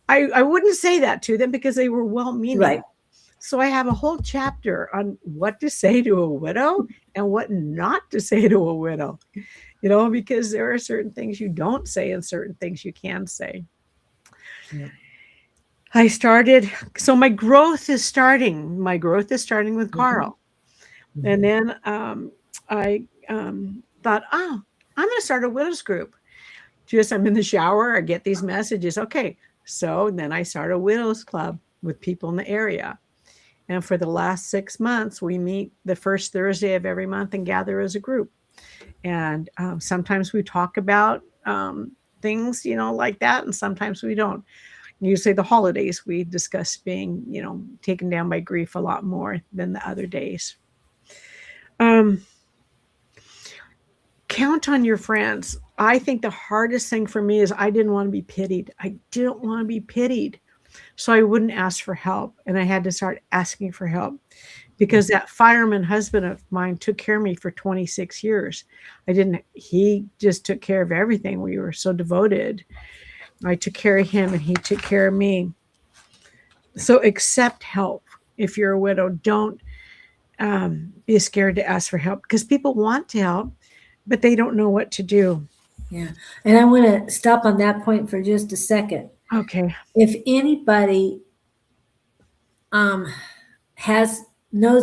S2: I wouldn't say that to them because they were well-meaning.
S1: Right.
S2: So I have a whole chapter on what to say to a widow and what not to say to a widow, because there are certain things you don't say and certain things you can say. Yeah. So my growth is starting. My growth is starting with Carl. Mm-hmm. And then I thought, I'm going to start a widows group. I'm in the shower, I get these messages. Okay. So then I start a widows club with people in the area. And for the last 6 months, we meet the first Thursday of every month and gather as a group. And sometimes we talk about things, like that. And sometimes we don't. Usually the holidays, we discuss being, taken down by grief a lot more than the other days. Count on your friends. I think the hardest thing for me is I didn't want to be pitied. I didn't want to be pitied. So I wouldn't ask for help. And I had to start asking for help because that fireman husband of mine took care of me for 26 years. He just took care of everything. We were so devoted. I took care of him and he took care of me. So accept help. If you're a widow, don't be scared to ask for help because people want to help, but they don't know what to do.
S1: Yeah. And I want to stop on that point for just a second.
S2: Okay.
S1: If anybody knows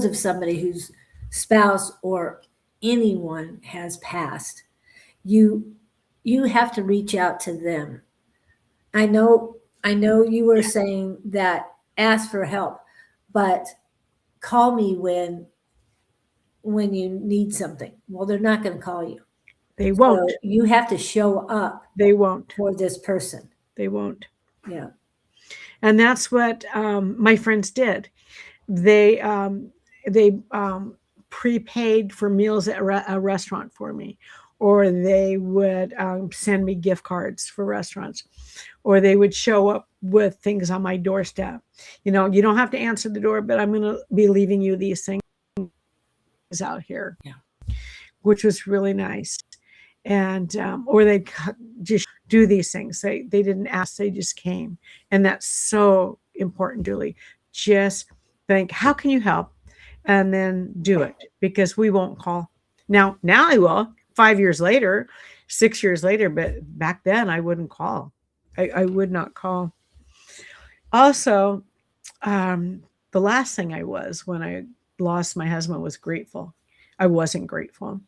S1: of somebody whose spouse or anyone has passed, you have to reach out to them. I know you were saying that ask for help, but call me when you need something. Well, they're not going to call you.
S2: They won't.
S1: So you have to show up
S2: They won't.
S1: for this person.
S2: They won't.
S1: Yeah.
S2: And that's what my friends did. They prepaid for meals at a restaurant for me, or they would send me gift cards for restaurants, or they would show up with things on my doorstep. You know, you don't have to answer the door, but I'm going to be leaving you these things out here.
S1: Yeah.
S2: Which was really nice. And or they just do these things. They didn't ask, they just came. And that's so important, Julie. Just think, how can you help? And then do it, because we won't call. Now I will 5 years later, 6 years later, but back then I wouldn't call. I would not call. Also, the last thing I was when I lost my husband was grateful. I wasn't grateful.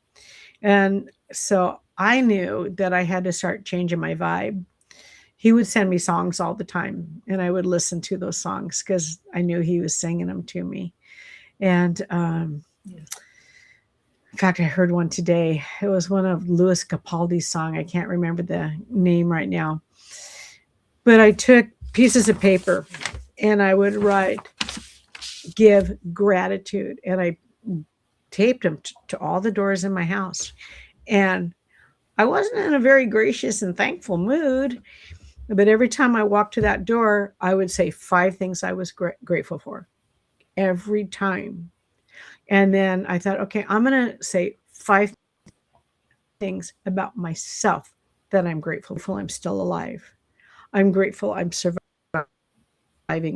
S2: And so I knew that I had to start changing my vibe. He would send me songs all the time, and I would listen to those songs because I knew he was singing them to me. And in fact, I heard one today. It was one of Louis Capaldi's song. I can't remember the name right now. But I took pieces of paper and I would write, give gratitude. And I taped them to all the doors in my house. And I wasn't in a very gracious and thankful mood. But every time I walked to that door, I would say 5 things I was grateful for. Every time. And then I thought, okay, I'm going to say 5 things about myself that I'm grateful for. I'm still alive. I'm grateful I'm surviving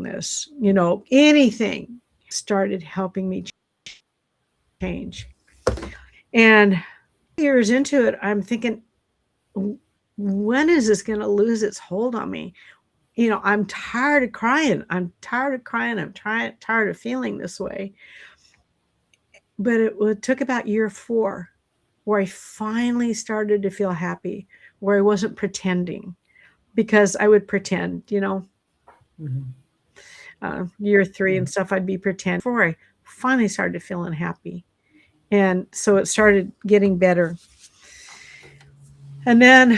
S2: this. You know, anything started helping me change. And years into it, I'm thinking, when is this going to lose its hold on me? You know, I'm tired of crying. I'm tired of feeling this way. But it took about year 4 where I finally started to feel happy, where I wasn't pretending, because I would pretend, you know. Year 3 and stuff, I'd be pretending. Before I finally started feeling happy. And so it started getting better. And then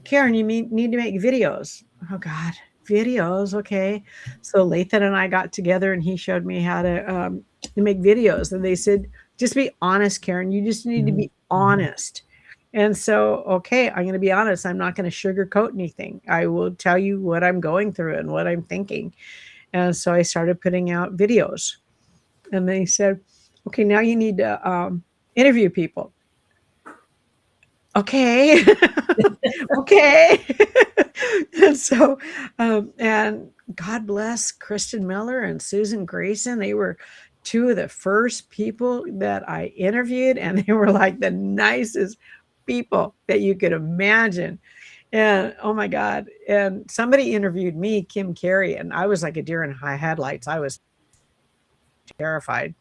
S2: Karen, you need to make videos. Oh God, videos. Okay. So Lathan and I got together and he showed me how to make videos. And they said, just be honest, Karen. You just need to be honest. And so, okay, I'm going to be honest. I'm not going to sugarcoat anything. I will tell you what I'm going through and what I'm thinking. And so I started putting out videos. And they said, okay, now you need to interview people. Okay. Okay. And so, and God bless Kristen Miller and Susan Grayson. They were 2 of the first people that I interviewed, and they were like the nicest people that you could imagine. And oh my God. And somebody interviewed me, Kim Carey, and I was like a deer in high headlights. I was terrified.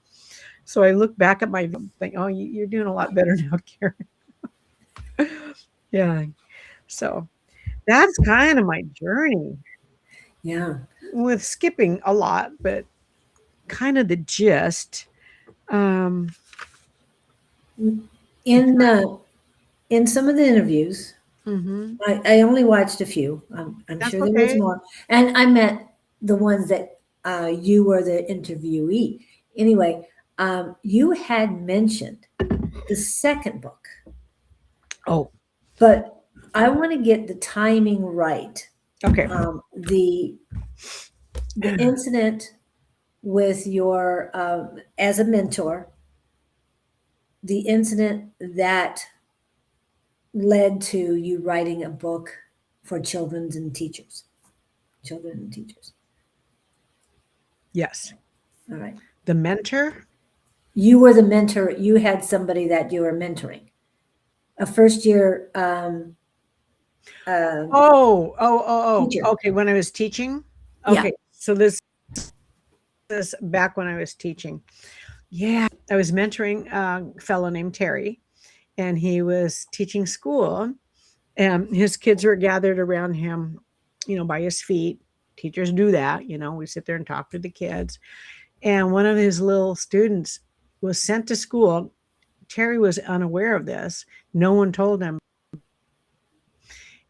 S2: So I look back at my thing, oh, you're doing a lot better now, Karen. Yeah. So that's kind of my journey.
S1: Yeah.
S2: With skipping a lot, but kind of the gist.
S1: In some of the interviews, I only watched a few. I'm
S2: That's
S1: sure there was
S2: okay.
S1: more. And I met the ones that you were the interviewee. Anyway, you had mentioned the second book.
S2: Oh,
S1: But I want to get the timing right.
S2: okay.
S1: The incident with your as a mentor, the incident that led to you writing a book for children and teachers.
S2: Yes.
S1: All right.
S2: The mentor.
S1: You were the mentor. You had somebody that you were mentoring. A first year teacher.
S2: Okay. When I was teaching.
S1: Yeah.
S2: Okay. So this is back when I was teaching. Yeah. I was mentoring a fellow named Terry, and he was teaching school, and his kids were gathered around him, you know, by his feet. Teachers do that. You know, we sit there and talk to the kids. And one of his little students was sent to school Terry was unaware of this. No one told him.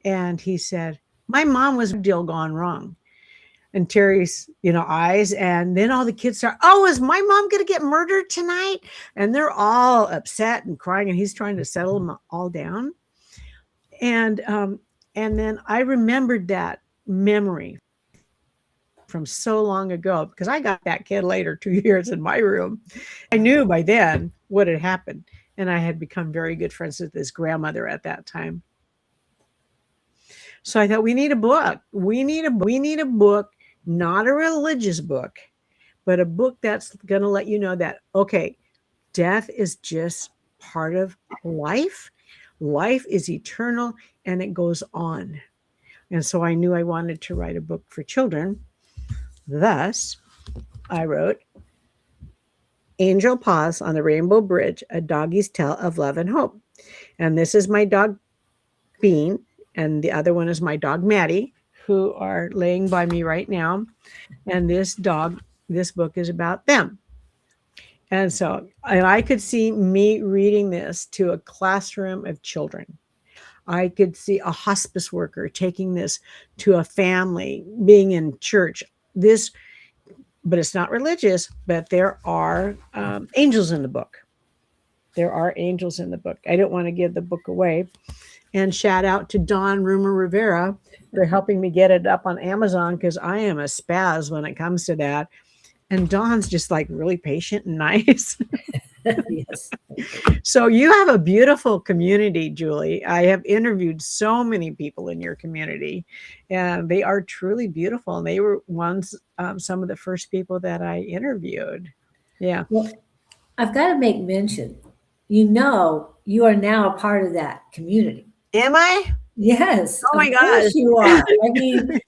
S2: And he said, my mom was a deal gone wrong. And Terry's, eyes. And then all the kids start, oh, is my mom going to get murdered tonight? And they're all upset and crying. And he's trying to settle them all down. And then I remembered that memory from so long ago, because I got that kid later, 2 years in my room. I knew by then what had happened. And I had become very good friends with his grandmother at that time. So I thought, we need a book. We need a book, not a religious book, but a book that's going to let you know that, okay, death is just part of life. Life is eternal and it goes on. And so I knew I wanted to write a book for children. Thus, I wrote Angel Paws on the Rainbow Bridge, a doggy's tale of love and hope. And this is my dog, Bean, and the other one is my dog, Maddie, who are laying by me right now. And this book is about them. And I could see me reading this to a classroom of children. I could see a hospice worker taking this to a family, being in church. But it's not religious, but there are angels in the book. There are angels in the book. I don't want to give the book away. And shout out to Dawn Rumor Rivera for helping me get it up on Amazon, because I am a spaz when it comes to that. And Dawn's just like really patient and nice.
S1: Yes.
S2: So you have a beautiful community, Julie. I have interviewed so many people in your community, and they are truly beautiful. And they were some of the first people that I interviewed. Yeah.
S1: Well, I've got to make mention, you are now a part of that community.
S2: Am I?
S1: Yes.
S2: Oh my
S1: of course
S2: gosh.
S1: you are. I mean,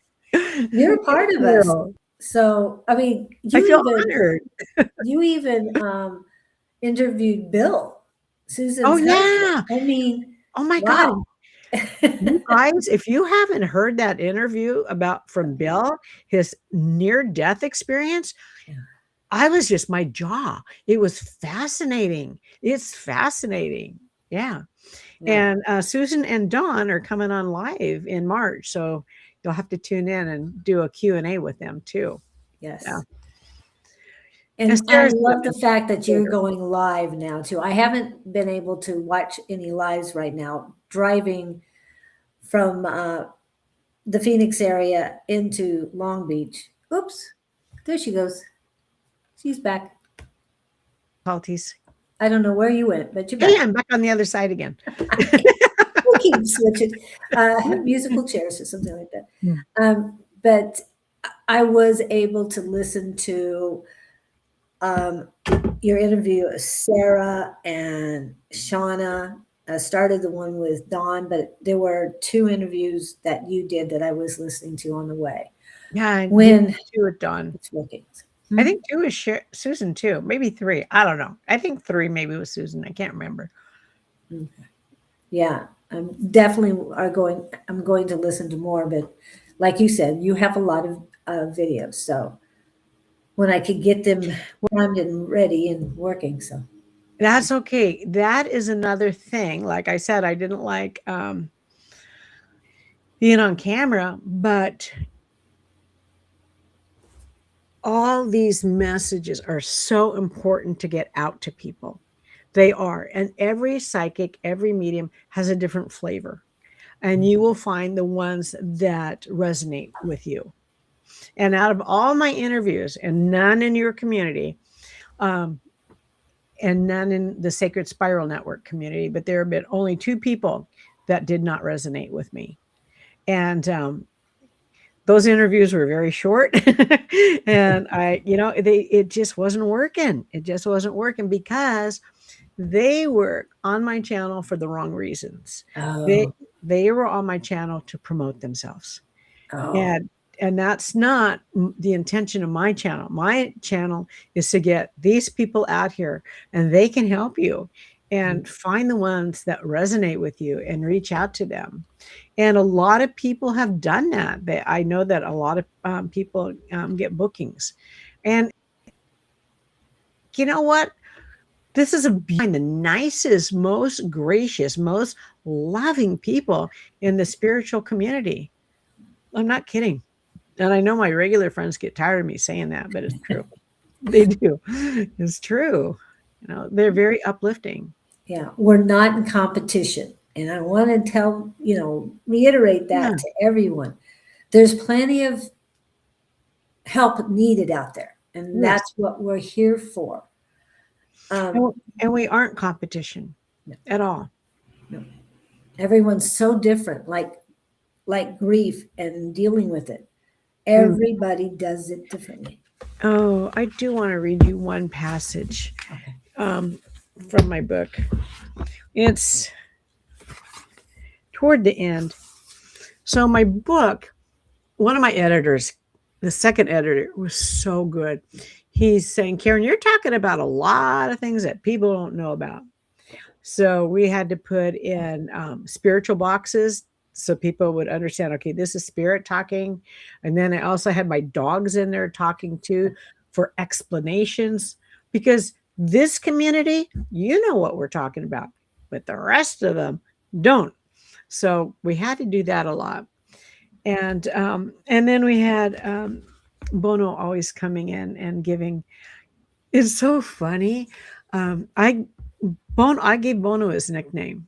S1: you're a part of us. So, I mean,
S2: I feel honored.
S1: You even interviewed Bill, Susan's husband.
S2: Yeah.
S1: I mean,
S2: oh my
S1: wow.
S2: God. You guys, if you haven't heard that interview from Bill, his near-death experience, I was just, my jaw. It was fascinating. It's fascinating. Yeah. And Susan and Dawn are coming on live in March. So you'll have to tune in and do a Q&A with them too.
S1: Yes.
S2: Yeah.
S1: And I love the fact that you're going live now too. I haven't been able to watch any lives right now, driving from the Phoenix area into Long Beach. Oops, there she goes. She's back. I don't know where you went, but you're back.
S2: Hey, I'm back on the other side again.
S1: We'll keep switching. Musical chairs or something like that.
S2: Yeah.
S1: But I was able to listen to your interview with Sarah and Shauna. I started the one with Dawn, but there were 2 interviews that you did that I was listening to on the way.
S2: Yeah,
S1: when
S2: 2 with Dawn.
S1: It's working.
S2: I think 2 is Susan too, maybe 3. I don't know. I think 3 maybe was Susan. I can't remember.
S1: Okay. Yeah, I'm definitely I'm going to listen to more, but like you said, you have a lot of videos. So when I could get them primed and ready and working, so.
S2: That's okay. That is another thing. Like I said, I didn't like being on camera, but all these messages are so important to get out to people. They are. And every psychic, every medium has a different flavor. And you will find the ones that resonate with you. And out of all my interviews, and none in your community, and none in the Sacred Spiral Network community, but there have been only 2 people that did not resonate with me. And those interviews were very short. And it just wasn't working. It just wasn't working because they were on my channel for the wrong reasons.
S1: Oh.
S2: They were on my channel to promote themselves.
S1: Oh.
S2: And that's not the intention of my channel. My channel is to get these people out here, and they can help you and find the ones that resonate with you and reach out to them. And a lot of people have done that. I know that a lot of people get bookings. And you know what? This is behind the nicest, most gracious, most loving people in the spiritual community. I'm not kidding. And I know my regular friends get tired of me saying that, but it's true. They do. It's true. They're very uplifting.
S1: Yeah, we're not in competition. And I want to tell, reiterate
S2: Yeah.
S1: that to everyone. There's plenty of help needed out there, and
S2: Yes.
S1: that's what we're here for.
S2: And we aren't competition
S1: No.
S2: at all.
S1: No. Everyone's so different, like grief and dealing with it. Everybody does it differently.
S2: Oh, I do want to read you one passage
S1: Okay.
S2: from my book. It's toward the end. So my book, one of my editors, the second editor, was so good. He's saying, Karen, you're talking about a lot of things that people don't know about. So we had to put in spiritual boxes so people would understand, okay, this is spirit talking. And then I also had my dogs in there talking too for explanations, because this community, you know what we're talking about, but the rest of them don't. So we had to do that a lot. And then we had Bono always coming in and giving. It's so funny. I gave Bono his nickname.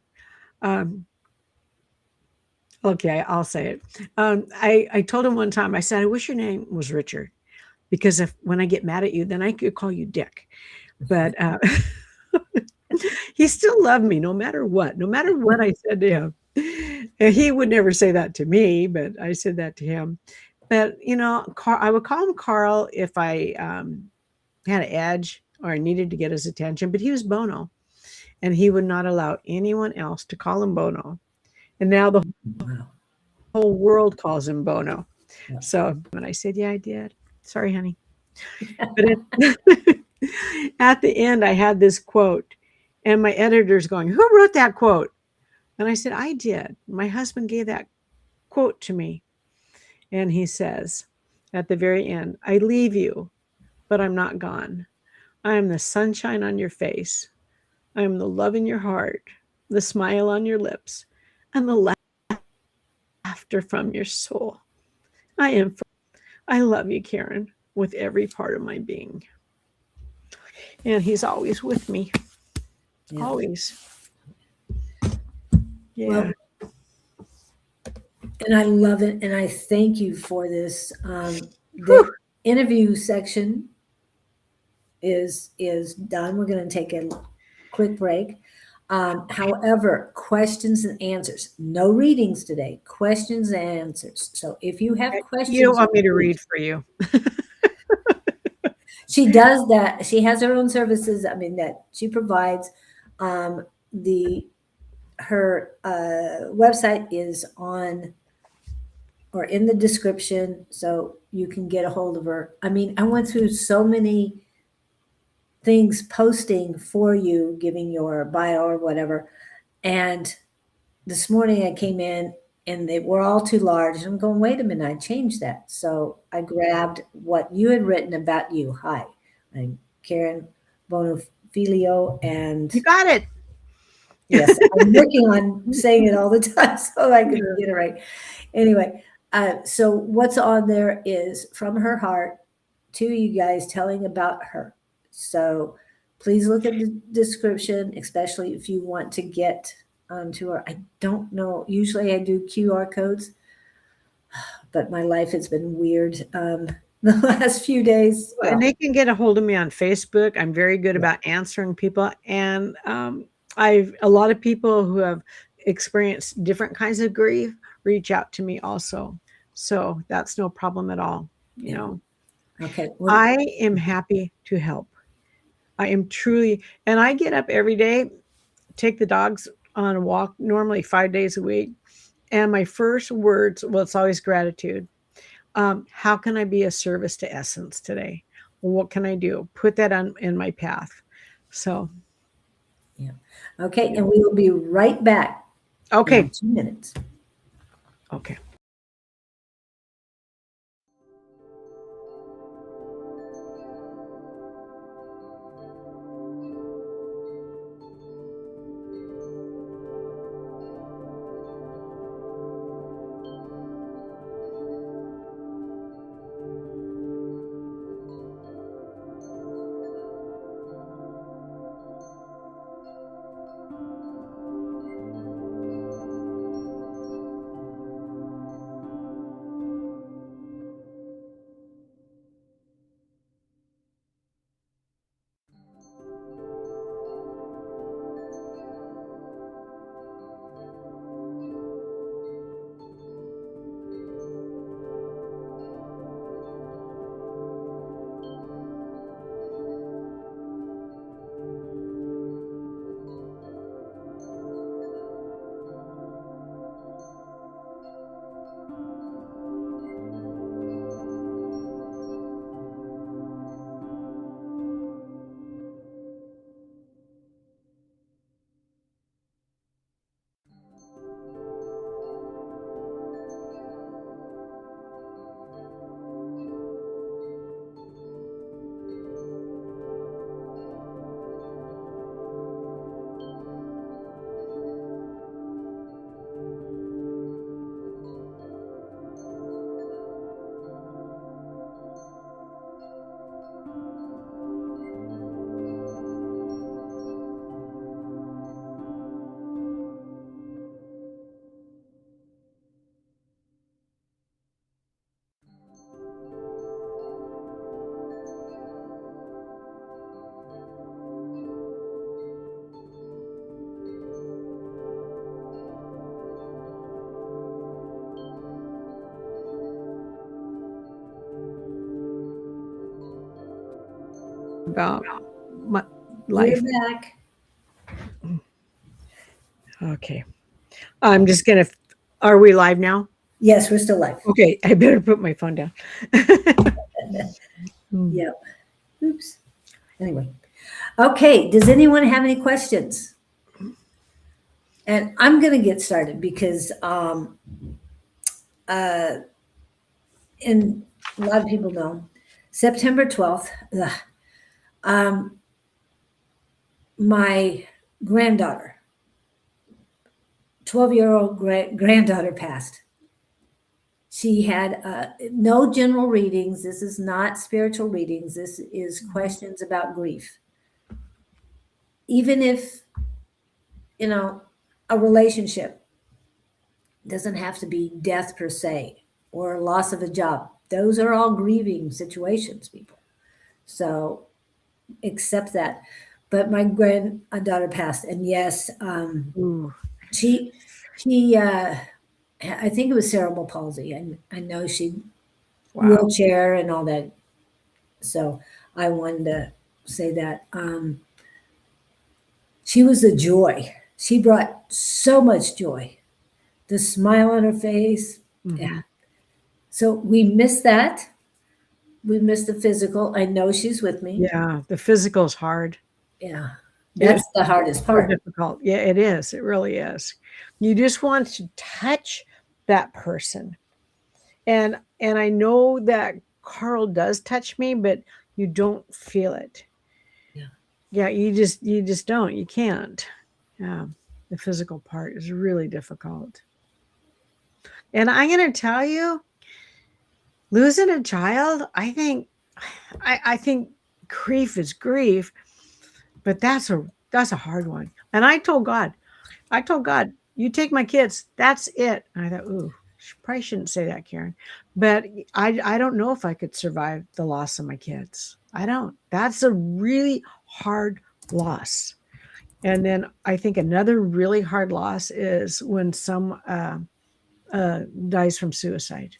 S2: Okay, I'll say it. I told him one time, I said, I wish your name was Richard, because when I get mad at you, then I could call you Dick. But he still loved me no matter what I said to him. And he would never say that to me, but I said that to him. But, I would call him Carl if I had an edge or I needed to get his attention, but he was Bono, and he would not allow anyone else to call him Bono. And now the
S1: Wow.
S2: whole world calls him Bono.
S1: Yeah.
S2: So when I said, yeah, I did. Sorry, honey. But at the end, I had this quote, and my editor's going, who wrote that quote? And I said, I did. My husband gave that quote to me. And he says at the very end, I leave you, but I'm not gone. I am the sunshine on your face. I am the love in your heart, the smile on your lips, and the laughter from your soul. I love you, Karen, with every part of my being. And he's always with me.
S1: Yeah.
S2: Always. Yeah.
S1: Well, and I love it, and I thank you for this. The interview section is done. We're going to take a quick break. However, questions and answers. No readings today. Questions and answers. So if you have questions,
S2: You don't want me to read for you.
S1: she does that. She has her own services. I mean, that she provides. Her website is on or in the description, so you can get a hold of her. I mean, I went through so many things posting for you, giving your bio or whatever. And this morning I came in and they were all too large. And I'm going, wait a minute, I changed that. So I grabbed what you had written about you. Hi, I'm Karen Bonofiglio, and
S2: You got it.
S1: yes, I'm working on saying it all the time so I can get it right. Anyway, so what's on there is from her heart to you guys telling about her. So please look at the description, especially if you want to get to her. I don't know. Usually I do QR codes, but my life has been weird the last few days. Well,
S2: And they can get a hold of me on Facebook. I'm very good about answering people. And a lot of people who have experienced different kinds of grief reach out to me also. So that's no problem at all.
S1: okay. Well,
S2: I am happy to help. I am truly, and I get up every day, take the dogs on a walk, normally 5 days a week. And my first words, well, it's always gratitude. How can I be a service to Essence today? What can I do? Put that in my path. So,
S1: yeah. Okay. And we will be right back
S2: okay.
S1: in 2 minutes.
S2: Okay. about my
S1: We're
S2: life.
S1: back.
S2: Okay. I'm just going to, are we live now?
S1: Yes, we're still live.
S2: Okay. I better put my phone down.
S1: Yeah. Oops. Anyway. Okay. Does anyone have any questions? And I'm going to get started because, and a lot of people know, September 12th, my granddaughter, 12-year-old granddaughter passed. She had no general readings. This is not spiritual readings. This is questions about grief. Even if, a relationship doesn't have to be death per se or loss of a job. Those are all grieving situations, people. So accept that. But my granddaughter passed, and yes,
S2: Ooh,
S1: she I think it was cerebral palsy, and I know she
S2: wow.
S1: wheelchair and all that. So I wanted to say that she was a joy. She brought so much joy. The smile on her face.
S2: Mhm.
S1: Yeah. So we miss that. We miss the physical. I know she's with me.
S2: Yeah. The physical is hard.
S1: Yeah.
S2: It's
S1: That's the hardest
S2: so
S1: part.
S2: difficult. Yeah, it is. It really is. You just want to touch that person. And I know that Carl does touch me, but you don't feel it.
S1: Yeah.
S2: Yeah, you just don't. You can't. Yeah. The physical part is really difficult. And I'm going to tell you, losing a child, I think grief is grief, but that's a hard one. And I told God, you take my kids, that's it. And I thought, ooh, probably shouldn't say that, Karen. But I don't know if I could survive the loss of my kids. I don't. That's a really hard loss. And then I think another really hard loss is when some dies from suicide.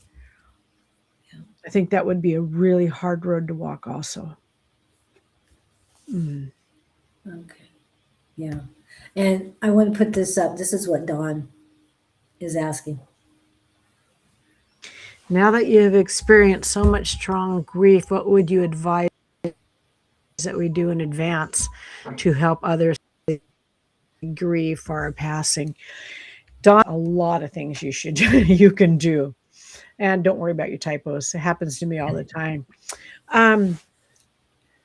S1: Yeah.
S2: I think that would be a really hard road to walk also. Mm.
S1: Okay. Yeah. And I want to put this up. This is what Dawn is asking.
S2: Now that you have experienced so much strong grief, what would you advise that we do in advance to help others grieve for our passing? Dawn, a lot of things you can do. And don't worry about your typos. It happens to me all the time.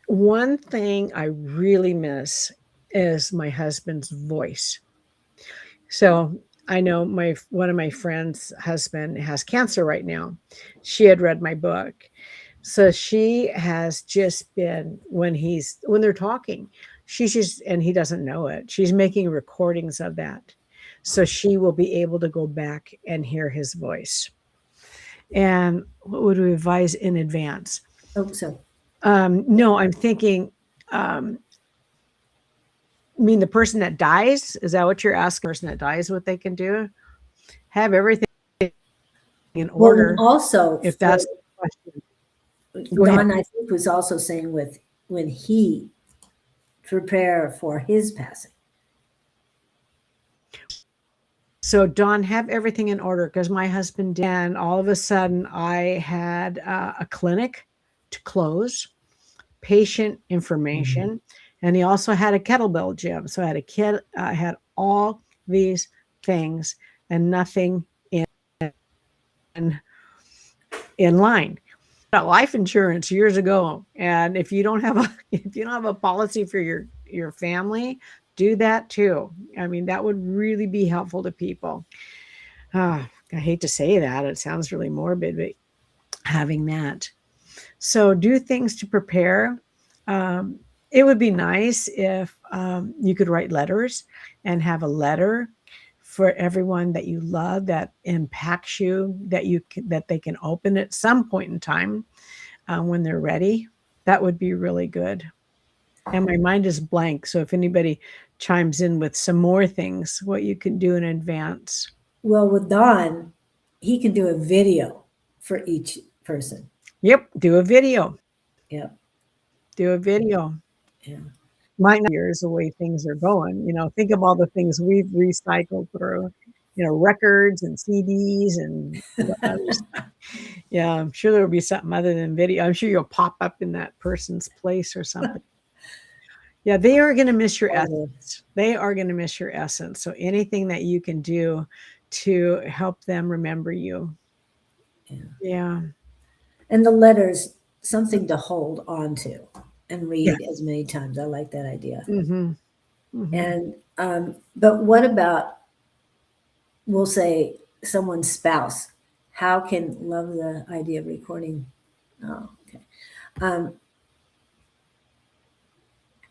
S2: One thing I really miss is my husband's voice. So I know one of my friends' husband has cancer right now. She had read my book. So she has just been when they're talking, she's just, and he doesn't know it. She's making recordings of that. So she will be able to go back and hear his voice. And what would we advise in advance?
S1: Oh, so
S2: No, I'm thinking, I mean, the person that dies, is that what you're asking? The person that dies, what they can do? Have everything in
S1: well,
S2: order,
S1: also
S2: if that's the question. Go ahead.
S1: Dawn, I think, was also saying with when he prepare for his passing.
S2: So, Dawn, have everything in order because my husband did, and all of a sudden I had a clinic to close, patient information, and he also had a kettlebell gym. So I had I had all these things and nothing in line. Got life insurance years ago, and if you don't have a policy for your family, do that too. I mean, that would really be helpful to people. I hate to say that, it sounds really morbid, but having that. So do things to prepare. It would be nice if you could write letters and have a letter for everyone that you love that impacts you, that they can open at some point in time when they're ready. That would be really good. And my mind is blank. So if anybody chimes in with some more things, what you can do in advance.
S1: Well, with Dawn, he can do a video for each person.
S2: Yep. Do a video.
S1: Yep.
S2: Do a video.
S1: Yeah.
S2: Might not be years the way things are going. Think of all the things we've recycled through, records and CDs and what others. Yeah, I'm sure there'll be something other than video. I'm sure you'll pop up in that person's place or something. Yeah, they are going to miss your essence. They are going to miss your essence. So anything that you can do to help them remember you. Yeah.
S1: And the letters, something to hold on to and read
S2: Yes.
S1: as many times. I like that idea.
S2: Mhm. Mhm.
S1: And but what about, we'll say, someone's spouse? How can, love the idea of recording? Oh, okay.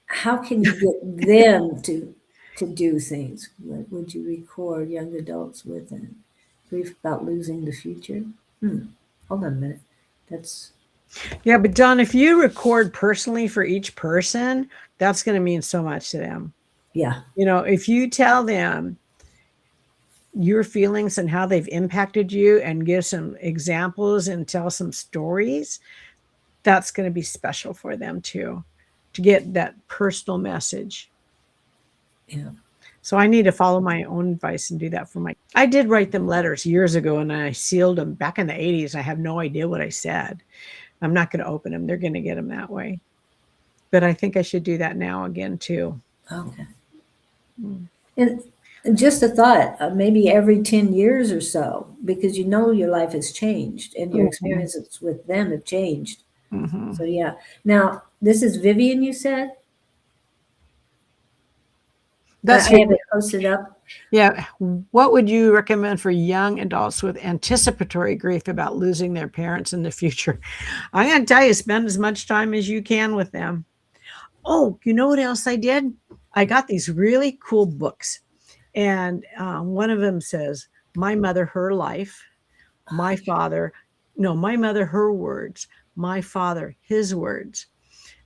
S1: How can you get them to do things? What would you record young adults with, and grief about losing the future? Hold on a minute. That's
S2: Yeah, but John, if you record personally for each person, that's going to mean so much to them.
S1: yeah,
S2: If you tell them your feelings and how they've impacted you and give some examples and tell some stories, that's going to be special for them too, to get that personal message.
S1: yeah.
S2: So I need to follow my own advice and do that for I did write them letters years ago and I sealed them back in the 80s. I have no idea what I said. I'm not going to open them. They're going to get them that way. But I think I should do that now again too.
S1: Okay. And just a thought, maybe every 10 years or so, because your life has changed and your
S2: Mhm.
S1: experiences with them have changed.
S2: Mhm.
S1: So, yeah. Now, this is Vivian, you said?
S2: That's
S1: I have it posted up.
S2: Yeah. What would you recommend for young adults with anticipatory grief about losing their parents in the future? I'm going to tell you, spend as much time as you can with them. Oh, you know what else I did? I got these really cool books. And one of them says, My Mother, Her Life, My Father, no, My Mother, Her Words, My Father, His Words.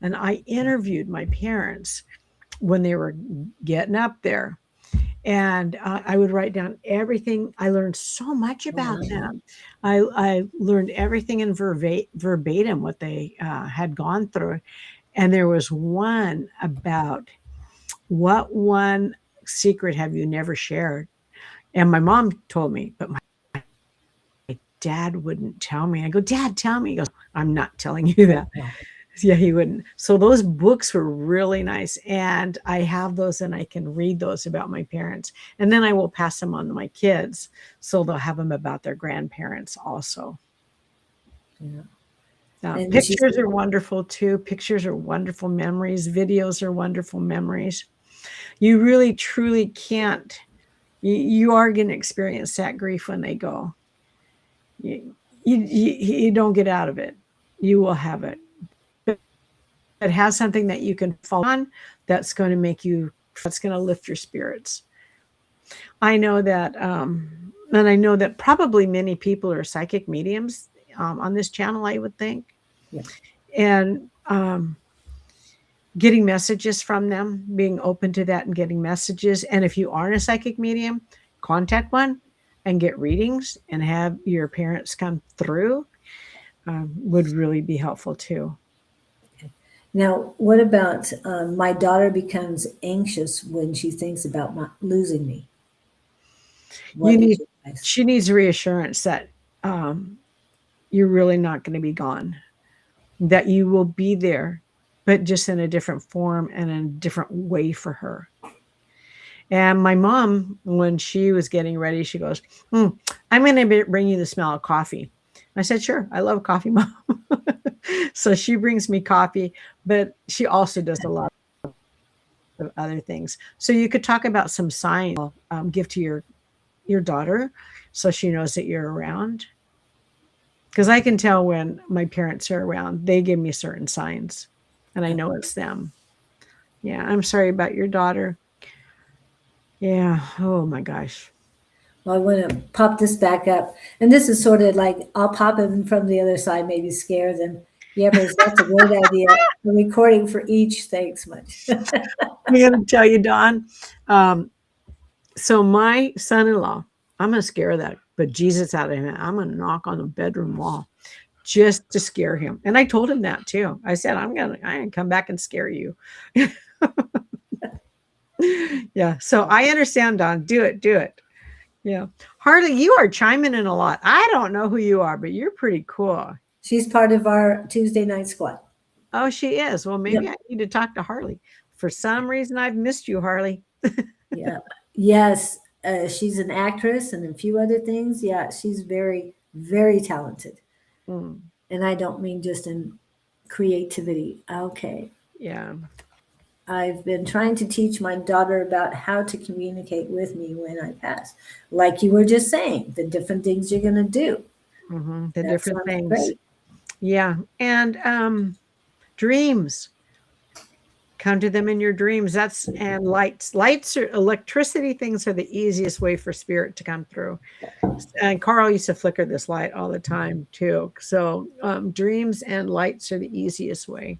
S2: And I interviewed my parents when they were getting up there. And I would write down everything. I learned so much about them. I learned everything in verbatim what they had gone through. And there was one about what one secret have you never shared? And my mom told me, but my dad wouldn't tell me. I go, Dad, tell me. He goes, I'm not telling you that. Yeah, he wouldn't. So those books were really nice. And I have those and I can read those about my parents. And then I will pass them on to my kids. So they'll have them about their grandparents also.
S1: Yeah.
S2: Pictures are wonderful too. Pictures are wonderful memories. Videos are wonderful memories. You really, truly can't. You are going to experience that grief when they go. You don't get out of it. You will have it. But have something that you can fall on that's going to lift your spirits. I know that, and I know that probably many people are psychic mediums on this channel, I would think.
S1: Yeah.
S2: And getting messages from them, being open to that and getting messages. And if you aren't a psychic medium, contact one and get readings and have your parents come through would really be helpful too.
S1: Now, what about my daughter becomes anxious when she thinks about losing me?
S2: She needs reassurance that you're really not going to be gone, that you will be there, but just in a different form and in a different way for her. And my mom, when she was getting ready, she goes, I'm going to bring you the smell of coffee. I said, sure, I love coffee, Mom. So she brings me coffee, but she also does a lot of other things. So you could talk about some signs give to your daughter so she knows that you're around. Because I can tell when my parents are around, they give me certain signs and I know it's them. Yeah, I'm sorry about your daughter. Yeah. Oh my gosh.
S1: Well, I want to pop this back up. And this is sort of like, I'll pop it from the other side, maybe scare them. Yeah, but that's a great idea. The recording for each. Thanks much.
S2: I'm going to tell you, Dawn. So my son-in-law, I'm going to scare that, but Jesus out of him. I'm going to knock on the bedroom wall. just to scare him. And I told him that too. I said, I'm gonna come back and scare you. Yeah. So I understand, Don. Do it. Do it. Yeah. Harley, you are chiming in a lot. I don't know who you are, but you're pretty cool.
S1: She's part of our Tuesday night squad.
S2: Oh, she is. Well, maybe
S1: Yep.
S2: I need to talk to Harley. For some reason, I've missed you, Harley.
S1: Yeah. Yes. She's an actress and a few other things. Yeah. She's very, very talented.
S2: Mm,
S1: And I don't mean just in creativity. Okay.
S2: yeah.
S1: I've been trying to teach my daughter about how to communicate with me when I pass. Like you were just saying, the different things you're going to do.
S2: The
S1: That
S2: different
S1: sounds
S2: things.
S1: great.
S2: Yeah. And dreams. Come to them in your dreams. And lights. Lights are electricity things are the easiest way for spirit to come through. And Carl used to flicker this light all the time too. So dreams and lights are the easiest way.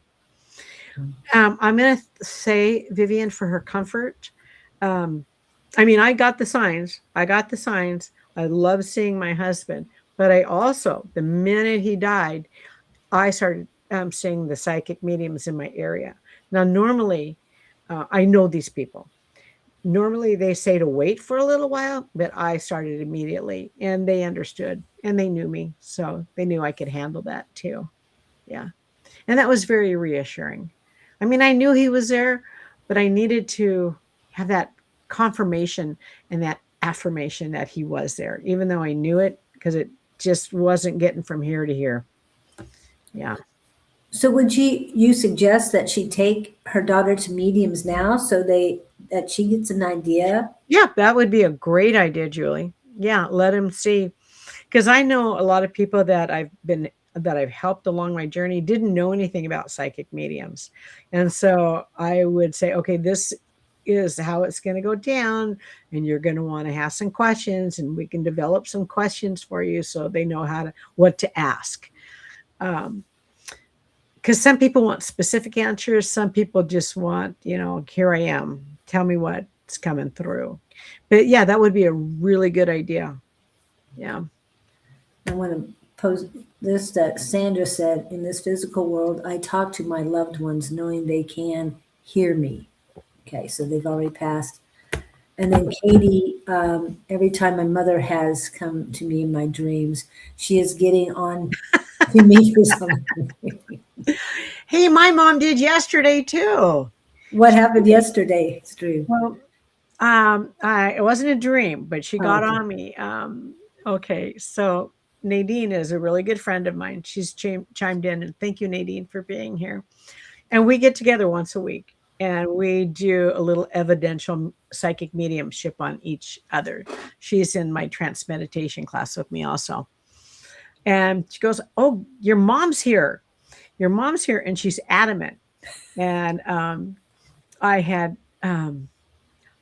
S2: I'm going to say, Vivian, for her comfort. I mean, I got the signs. I love seeing my husband. But I also, the minute he died, I started seeing the psychic mediums in my area. Now, normally, I know these people. Normally, they say to wait for a little while, but I started immediately, and they understood, and they knew me. So they knew I could handle that too. Yeah. And that was very reassuring. I mean, I knew he was there, but I needed to have that confirmation and that affirmation that he was there, even though I knew it, because it just wasn't getting from here to here. Yeah.
S1: So would you suggest that she take her daughter to mediums now so that she gets an idea?
S2: Yeah, that would be a great idea, Julie. Yeah, let him see. Because I know a lot of people that I've helped along my journey didn't know anything about psychic mediums. And so I would say, okay, this is how it's going to go down, and you're going to want to ask some questions, and we can develop some questions for you so they know what to ask. Because some people want specific answers, some people just want, here I am, tell me what's coming through. But yeah, that would be a really good idea. Yeah.
S1: I want to post this that Sandra said, in this physical world, I talk to my loved ones knowing they can hear me. Okay, so they've already passed. And then Katie, every time my mother has come to me in my dreams, she is getting on to me for something.
S2: Hey, my mom did yesterday too.
S1: What happened yesterday, Stu?
S2: Well, it wasn't a dream, but she got
S1: Okay.
S2: on me. Okay, so Nadine is a really good friend of mine. She's chimed in, and thank you, Nadine, for being here. And we get together once a week, and we do a little evidential psychic mediumship on each other. She's in my trance meditation class with me also. And she goes, "Oh, your mom's here. Your mom's here," and she's adamant. And I had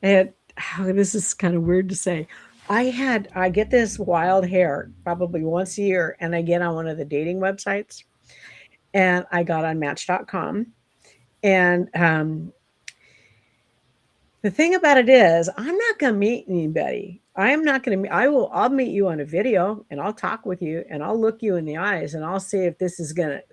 S2: this is kind of weird to say. I get this wild hair probably once a year, and I get on one of the dating websites, and I got on Match.com. And the thing about it is, I'm not going to meet anybody. I'll meet you on a video, and I'll talk with you, and I'll look you in the eyes, and I'll see if this is going to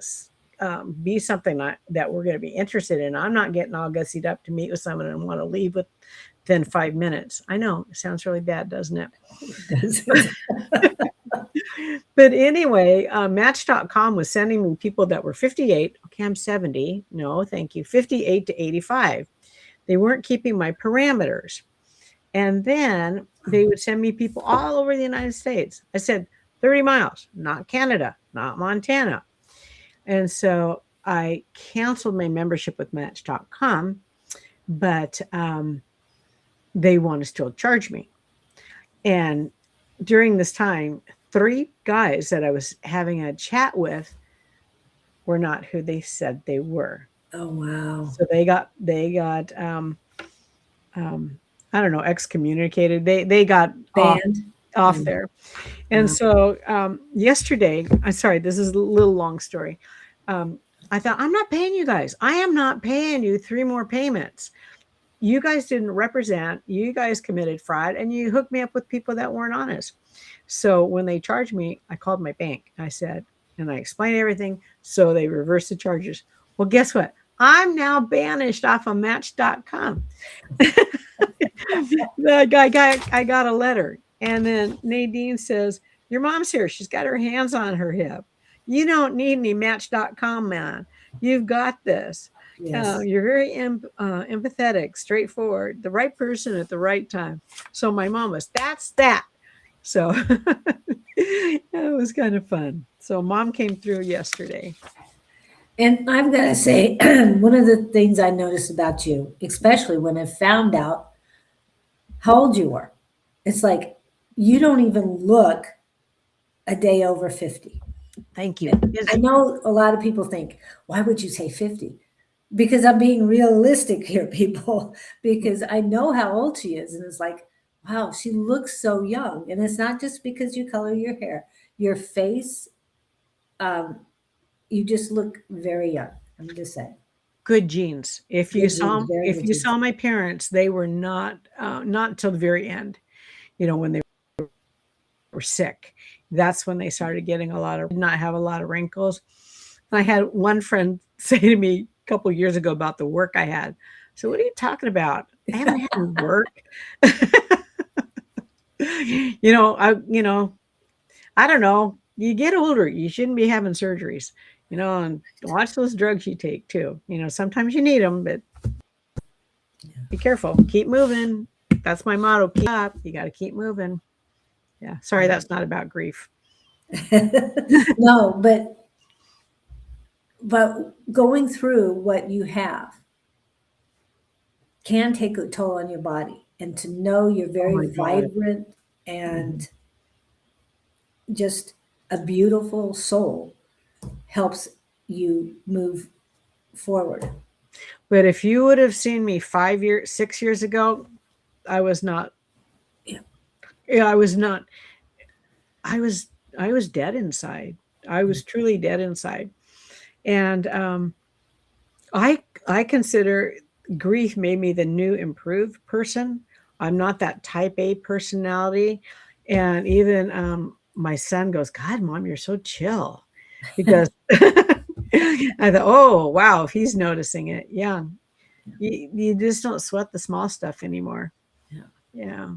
S2: be something that we're going to be interested in. I'm not getting all gussied up to meet with someone and want to leave within 5 minutes. I know it sounds really bad, doesn't it? But anyway, Match.com was sending me people that were 58. Okay, I'm 70. No, thank you. 58 to 85. They weren't keeping my parameters. And then they would send me people all over the United States. I said, 30 miles, not Canada, not Montana. And so I canceled my membership with Match.com, but they want to still charge me. And during this time, 3 guys that I was having a chat with were not who they said they were.
S1: Oh, wow.
S2: So they got I don't know, excommunicated. They got
S1: Banned.
S2: off there. And so yesterday, I'm sorry, this is a little long story. I thought, I'm not paying you guys. I am not paying you 3 more payments. You guys didn't represent. You guys committed fraud, and you hooked me up with people that weren't honest. So when they charged me, I called my bank. I said, And I explained everything. So they reversed the charges. Well, guess what? I'm now banished off of Match.com. I got a letter. And then Nadine says, your mom's here. She's got her hands on her hip. You don't need any Match.com, man. You've got this.
S1: Yes.
S2: You're very empathetic, straightforward, the right person at the right time. So my mom was, that's that. So it was kind of fun. So mom came through yesterday.
S1: And I've got to say, one of the things I noticed about you, especially when I found out how old you were, it's like you don't even look a day over 50.
S2: Thank you.
S1: I know a lot of people think, why would you say 50? Because I'm being realistic here, people, because I know how old she is. And it's like, wow, she looks so young. And it's not just because you color your hair, your face, you just look very young. I'm just saying.
S2: Good genes. If you
S1: Good
S2: saw
S1: genes, very
S2: if
S1: good
S2: you
S1: genes.
S2: saw my parents, they were not until the very end. You know, when they were sick, that's when they started getting did not have a lot of wrinkles. I had one friend say to me a couple of years ago about the work I had. So what are you talking about? I haven't had work. I don't know. You get older, you shouldn't be having surgeries, and watch those drugs you take too. Sometimes you need them, but be careful. Keep moving. That's my motto. Keep up. You got to keep moving. Yeah. Sorry, that's not about grief.
S1: No, but going through what you have can take a toll on your body. And to know you're very vibrant and just a beautiful soul helps you move forward.
S2: But if you would have seen me 6 years ago, I was not. Yeah, I was not. I was dead inside. I was truly dead inside. And I consider grief made me the new improved person. I'm not that type A personality. And even my son goes, God, Mom, you're so chill. Because I thought, oh, wow, if he's noticing it. Yeah. You just don't sweat the small stuff anymore.
S1: Yeah.
S2: Yeah.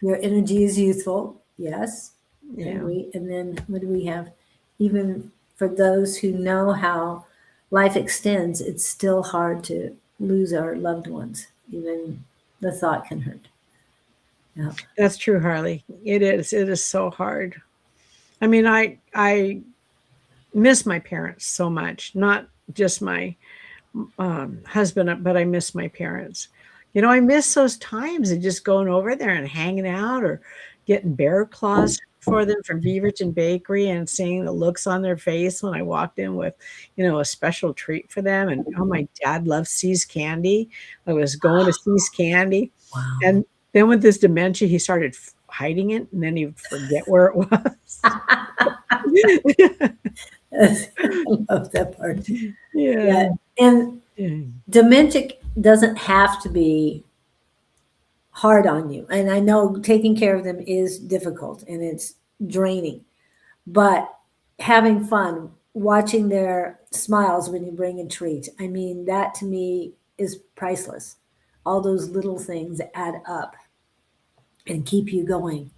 S1: Your energy is youthful. Yes.
S2: Yeah.
S1: And then what do we have? Even for those who know how life extends, it's still hard to lose our loved ones. Even the thought can hurt. Yeah.
S2: That's true, Harley. It is. It is so hard. I mean, I miss my parents so much. Not just my husband, but I miss my parents. I miss those times of just going over there and hanging out or getting bear claws for them from Beaverton Bakery and seeing the looks on their face when I walked in with, a special treat for them. And oh, my dad loves See's candy. I was going to See's candy.
S1: Wow.
S2: And then with this dementia, he started hiding it and then he'd forget where it was.
S1: I love that part.
S2: Yeah.
S1: And dementia doesn't have to be hard on you. And I know taking care of them is difficult and it's draining, but having fun, watching their smiles when you bring a treat. I mean, that to me is priceless. All those little things add up and keep you going.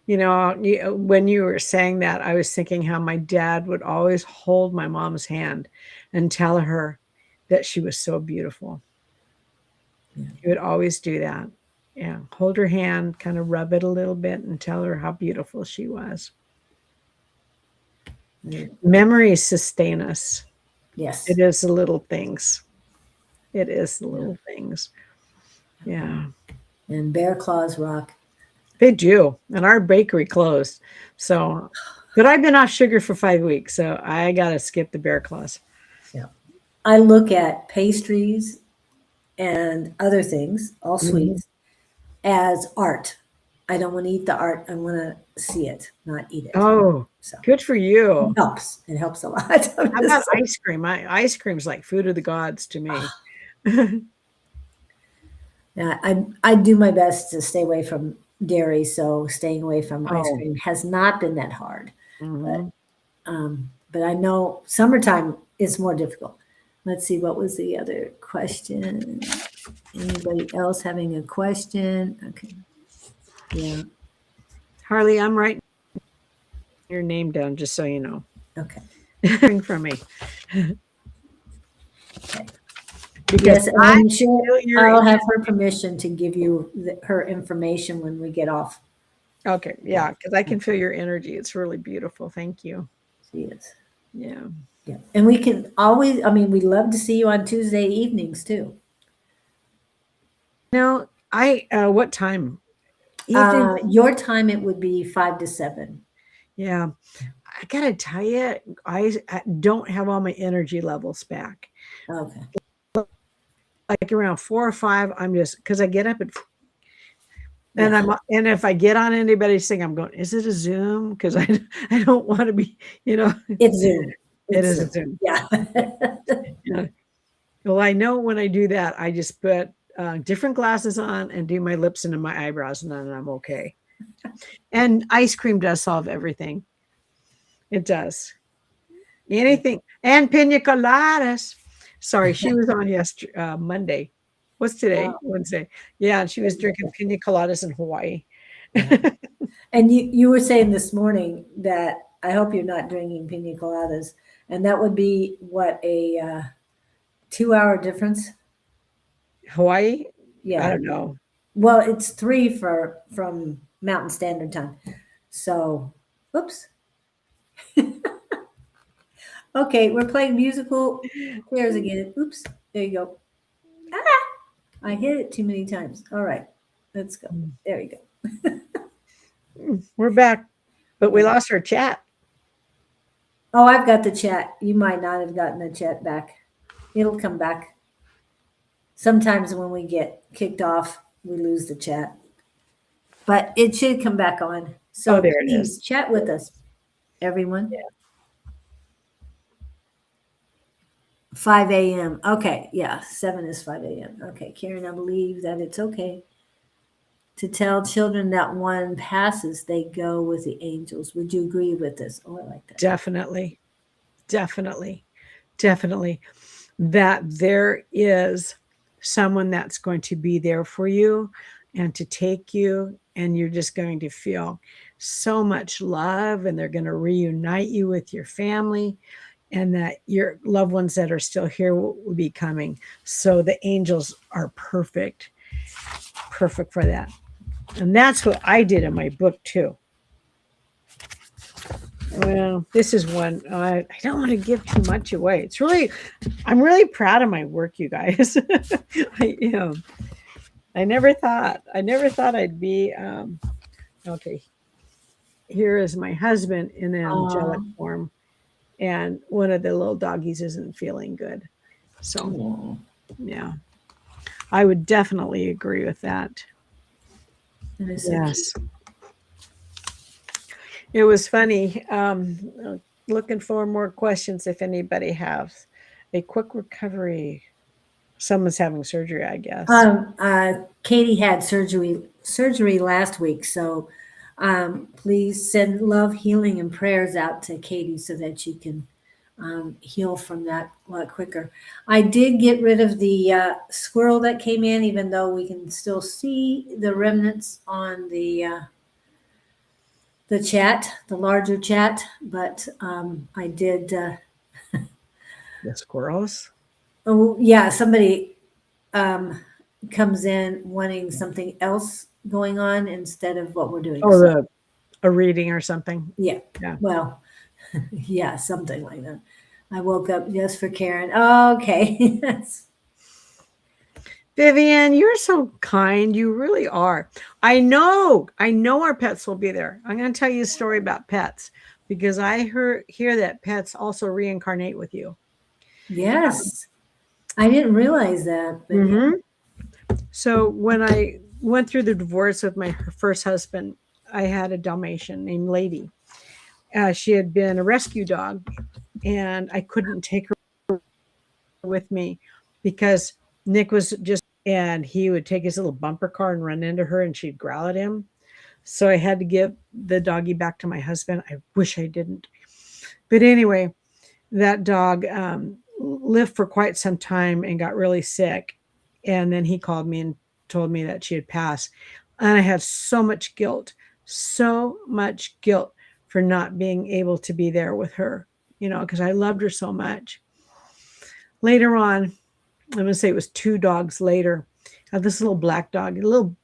S2: When you were saying that, I was thinking how my dad would always hold my mom's hand and tell her that she was so beautiful. Yeah. He would always do that. Yeah. Hold her hand, kind of rub it a little bit and tell her how beautiful she was. Yeah. Memories sustain us.
S1: Yes.
S2: It is the little things. It is the little things. Yeah.
S1: And bear claws rock.
S2: They do. And our bakery closed. So, but I've been off sugar for 5 weeks. So I got to skip the bear claws.
S1: Yeah. I look at pastries and other things, all sweets, as art. I don't want to eat the art. I want to see it, not eat it.
S2: Oh, so good for you.
S1: It helps. It helps a lot.
S2: How about ice cream? Ice cream's like food of the gods to me.
S1: Yeah, I do my best to stay away from dairy, so staying away from ice
S2: Oh.
S1: cream has not been that hard.
S2: Mhm.
S1: But I know summertime is more difficult. Let's see, what was the other question? Anybody else having a question? Okay. Yeah.
S2: Harley, I'm writing your name down just so you know.
S1: Okay.
S2: From me.
S1: Okay.
S2: Because
S1: Yes, and
S2: I
S1: I'm sure
S2: feel your
S1: I'll have her permission to give you her information when we get off.
S2: Okay, yeah, because I can feel your energy. It's really beautiful. Thank you.
S1: She is.
S2: Yeah.
S1: Yeah. And we can always, I mean, we love to see you on Tuesday evenings too.
S2: No, what time? Evening?
S1: Your time, it would be 5 to 7.
S2: Yeah. I gotta tell you, I don't have all my energy levels back.
S1: Okay.
S2: Like around 4 or 5, I'm just because I get up at
S1: Yeah.
S2: and if I get on anybody's thing, I'm going, is it a Zoom? Because I don't want to be,
S1: It's Zoom.
S2: it
S1: It's
S2: is a
S1: Zoom.
S2: Zoom.
S1: Yeah.
S2: Yeah. Well, I know when I do that, I just put different glasses on and do my lips and my eyebrows, and then I'm okay. And ice cream does solve everything. It does. Anything. And pina coladas. Sorry, she was on yesterday, Monday. What's today?
S1: Oh,
S2: Wednesday. Yeah, and she was drinking pina coladas in Hawaii.
S1: yeah. And you were saying this morning that I hope you're not drinking pina coladas, and that would be what, a 2 hour difference?
S2: Hawaii? I
S1: Yeah.
S2: don't know.
S1: Well, it's 3 from Mountain Standard Time. So, oops. Okay, we're playing musical chairs again. Oops. There you go. Ah, I hit it too many times. All right, let's go. There you go.
S2: We're back, but we lost our chat.
S1: Oh, I've got the chat. You might not have gotten the chat back. It'll come back. Sometimes when we get kicked off, we lose the chat. But it should come back on. So
S2: Oh, there it
S1: please
S2: is.
S1: chat with us, everyone.
S2: Yeah.
S1: 5 a.m. Okay, yeah, 7 is 5 a.m. Okay, Karen, I believe that it's okay to tell children that one passes, they go with the angels. Would you agree with this? Oh, I like that.
S2: Definitely. Definitely. Definitely. That there is someone that's going to be there for you and to take you, and you're just going to feel so much love, and they're going to reunite you with your family, and that your loved ones that are still here will be coming. So the angels are perfect for that. And that's what I did in my book too. Well, this is one I don't want to give too much away. I'm really proud of my work, you guys. I never thought I'd be okay. Here is my husband in an angelic form, and one of the little doggies isn't feeling good. So, yeah, I would definitely agree with that. Yes. It was funny. Looking for more questions if anybody has a quick recovery. Someone's having surgery, I guess.
S1: Katie had surgery last week, so please send love, healing, and prayers out to Katie so that she can heal from that a lot quicker. I did get rid of the squirrel that came in, even though we can still see the remnants on the chat, the larger chat. But I did.
S2: The squirrels?
S1: Oh yeah, somebody comes in wanting something else going on instead of what we're doing.
S2: Oh, a reading or something.
S1: Yeah.
S2: Yeah.
S1: Well, yeah, something like that. I woke up just for Karen. Oh, okay.
S2: Vivian, you're so kind. You really are. I know our pets will be there. I'm going to tell you a story about pets because I hear that pets also reincarnate with you.
S1: Yes. I didn't realize that. But yeah.
S2: So when I went through the divorce with my first husband, I had a Dalmatian named Lady. She had been a rescue dog, and I couldn't take her with me because Nick was just, and he would take his little bumper car and run into her, and she'd growl at him. So I had to give the doggy back to my husband. I wish I didn't. But anyway, that dog lived for quite some time and got really sick. And then he called me and told me that she had passed. And I had so much guilt for not being able to be there with her, because I loved her so much. Later on, I'm going to say it was 2 dogs later, I had this little black dog, a little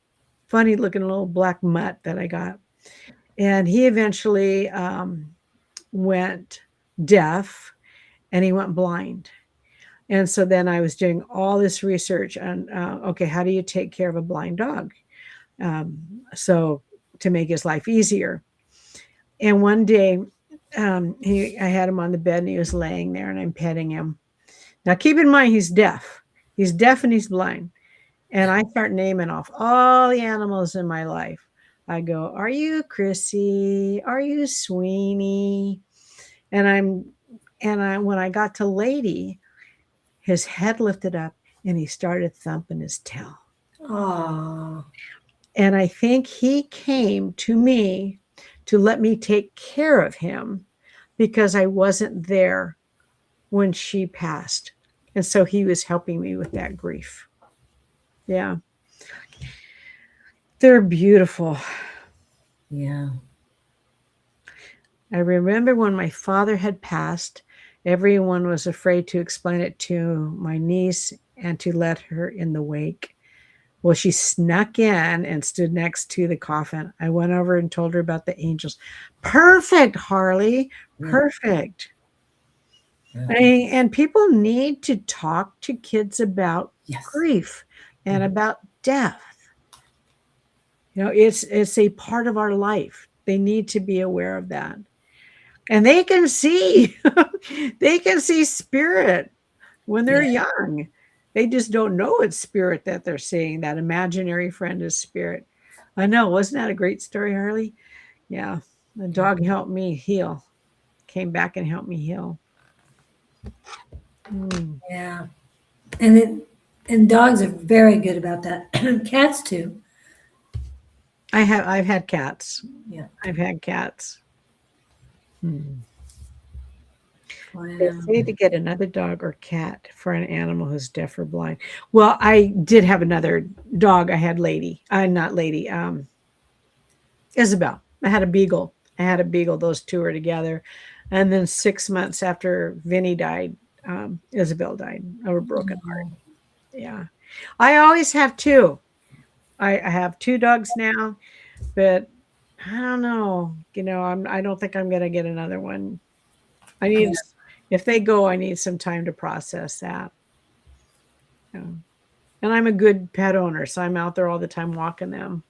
S2: funny looking little black mutt that I got. And he eventually went deaf and he went blind. And so then I was doing all this research on, okay, how do you take care of a blind dog? So to make his life easier. And one day I had him on the bed and he was laying there and I'm petting him. Now keep in mind, he's deaf. He's deaf and he's blind. And I start naming off all the animals in my life. I go, are you Chrissy? Are you Sweeney? And when I got to Lady, his head lifted up and he started thumping his tail.
S1: Oh.
S2: And I think he came to me to let me take care of him because I wasn't there when she passed. And so he was helping me with that grief. Yeah. They're beautiful.
S1: Yeah.
S2: I remember when my father had passed, everyone was afraid to explain it to my niece and to let her in the wake. Well, she snuck in and stood next to the coffin. I went over and told her about the angels. Perfect, Harley. Perfect.
S1: Yeah.
S2: And people need to talk to kids about grief and about death. It's a part of our life. They need to be aware of that. And they can see, spirit when they're young. They just don't know it's spirit that they're seeing. That imaginary friend is spirit. I know. Wasn't that a great story, Harley? Yeah. The dog helped me heal. Came back and helped me heal.
S1: Yeah. And dogs are very good about that. Cats too.
S2: I've had cats.
S1: Yeah.
S2: I've had cats.
S1: Wow.
S2: They say to get another dog or cat for an animal who's deaf or blind. Well, I did have another dog. I had Isabel. I had a beagle. Those 2 were together. And then 6 months after Vinny died, Isabel died of a broken heart. Yeah. I always have 2. I have 2 dogs now, but I don't know. I don't think I'm going to get another one. If they go, I need some time to process that. Yeah. And I'm a good pet owner, so I'm out there all the time walking them.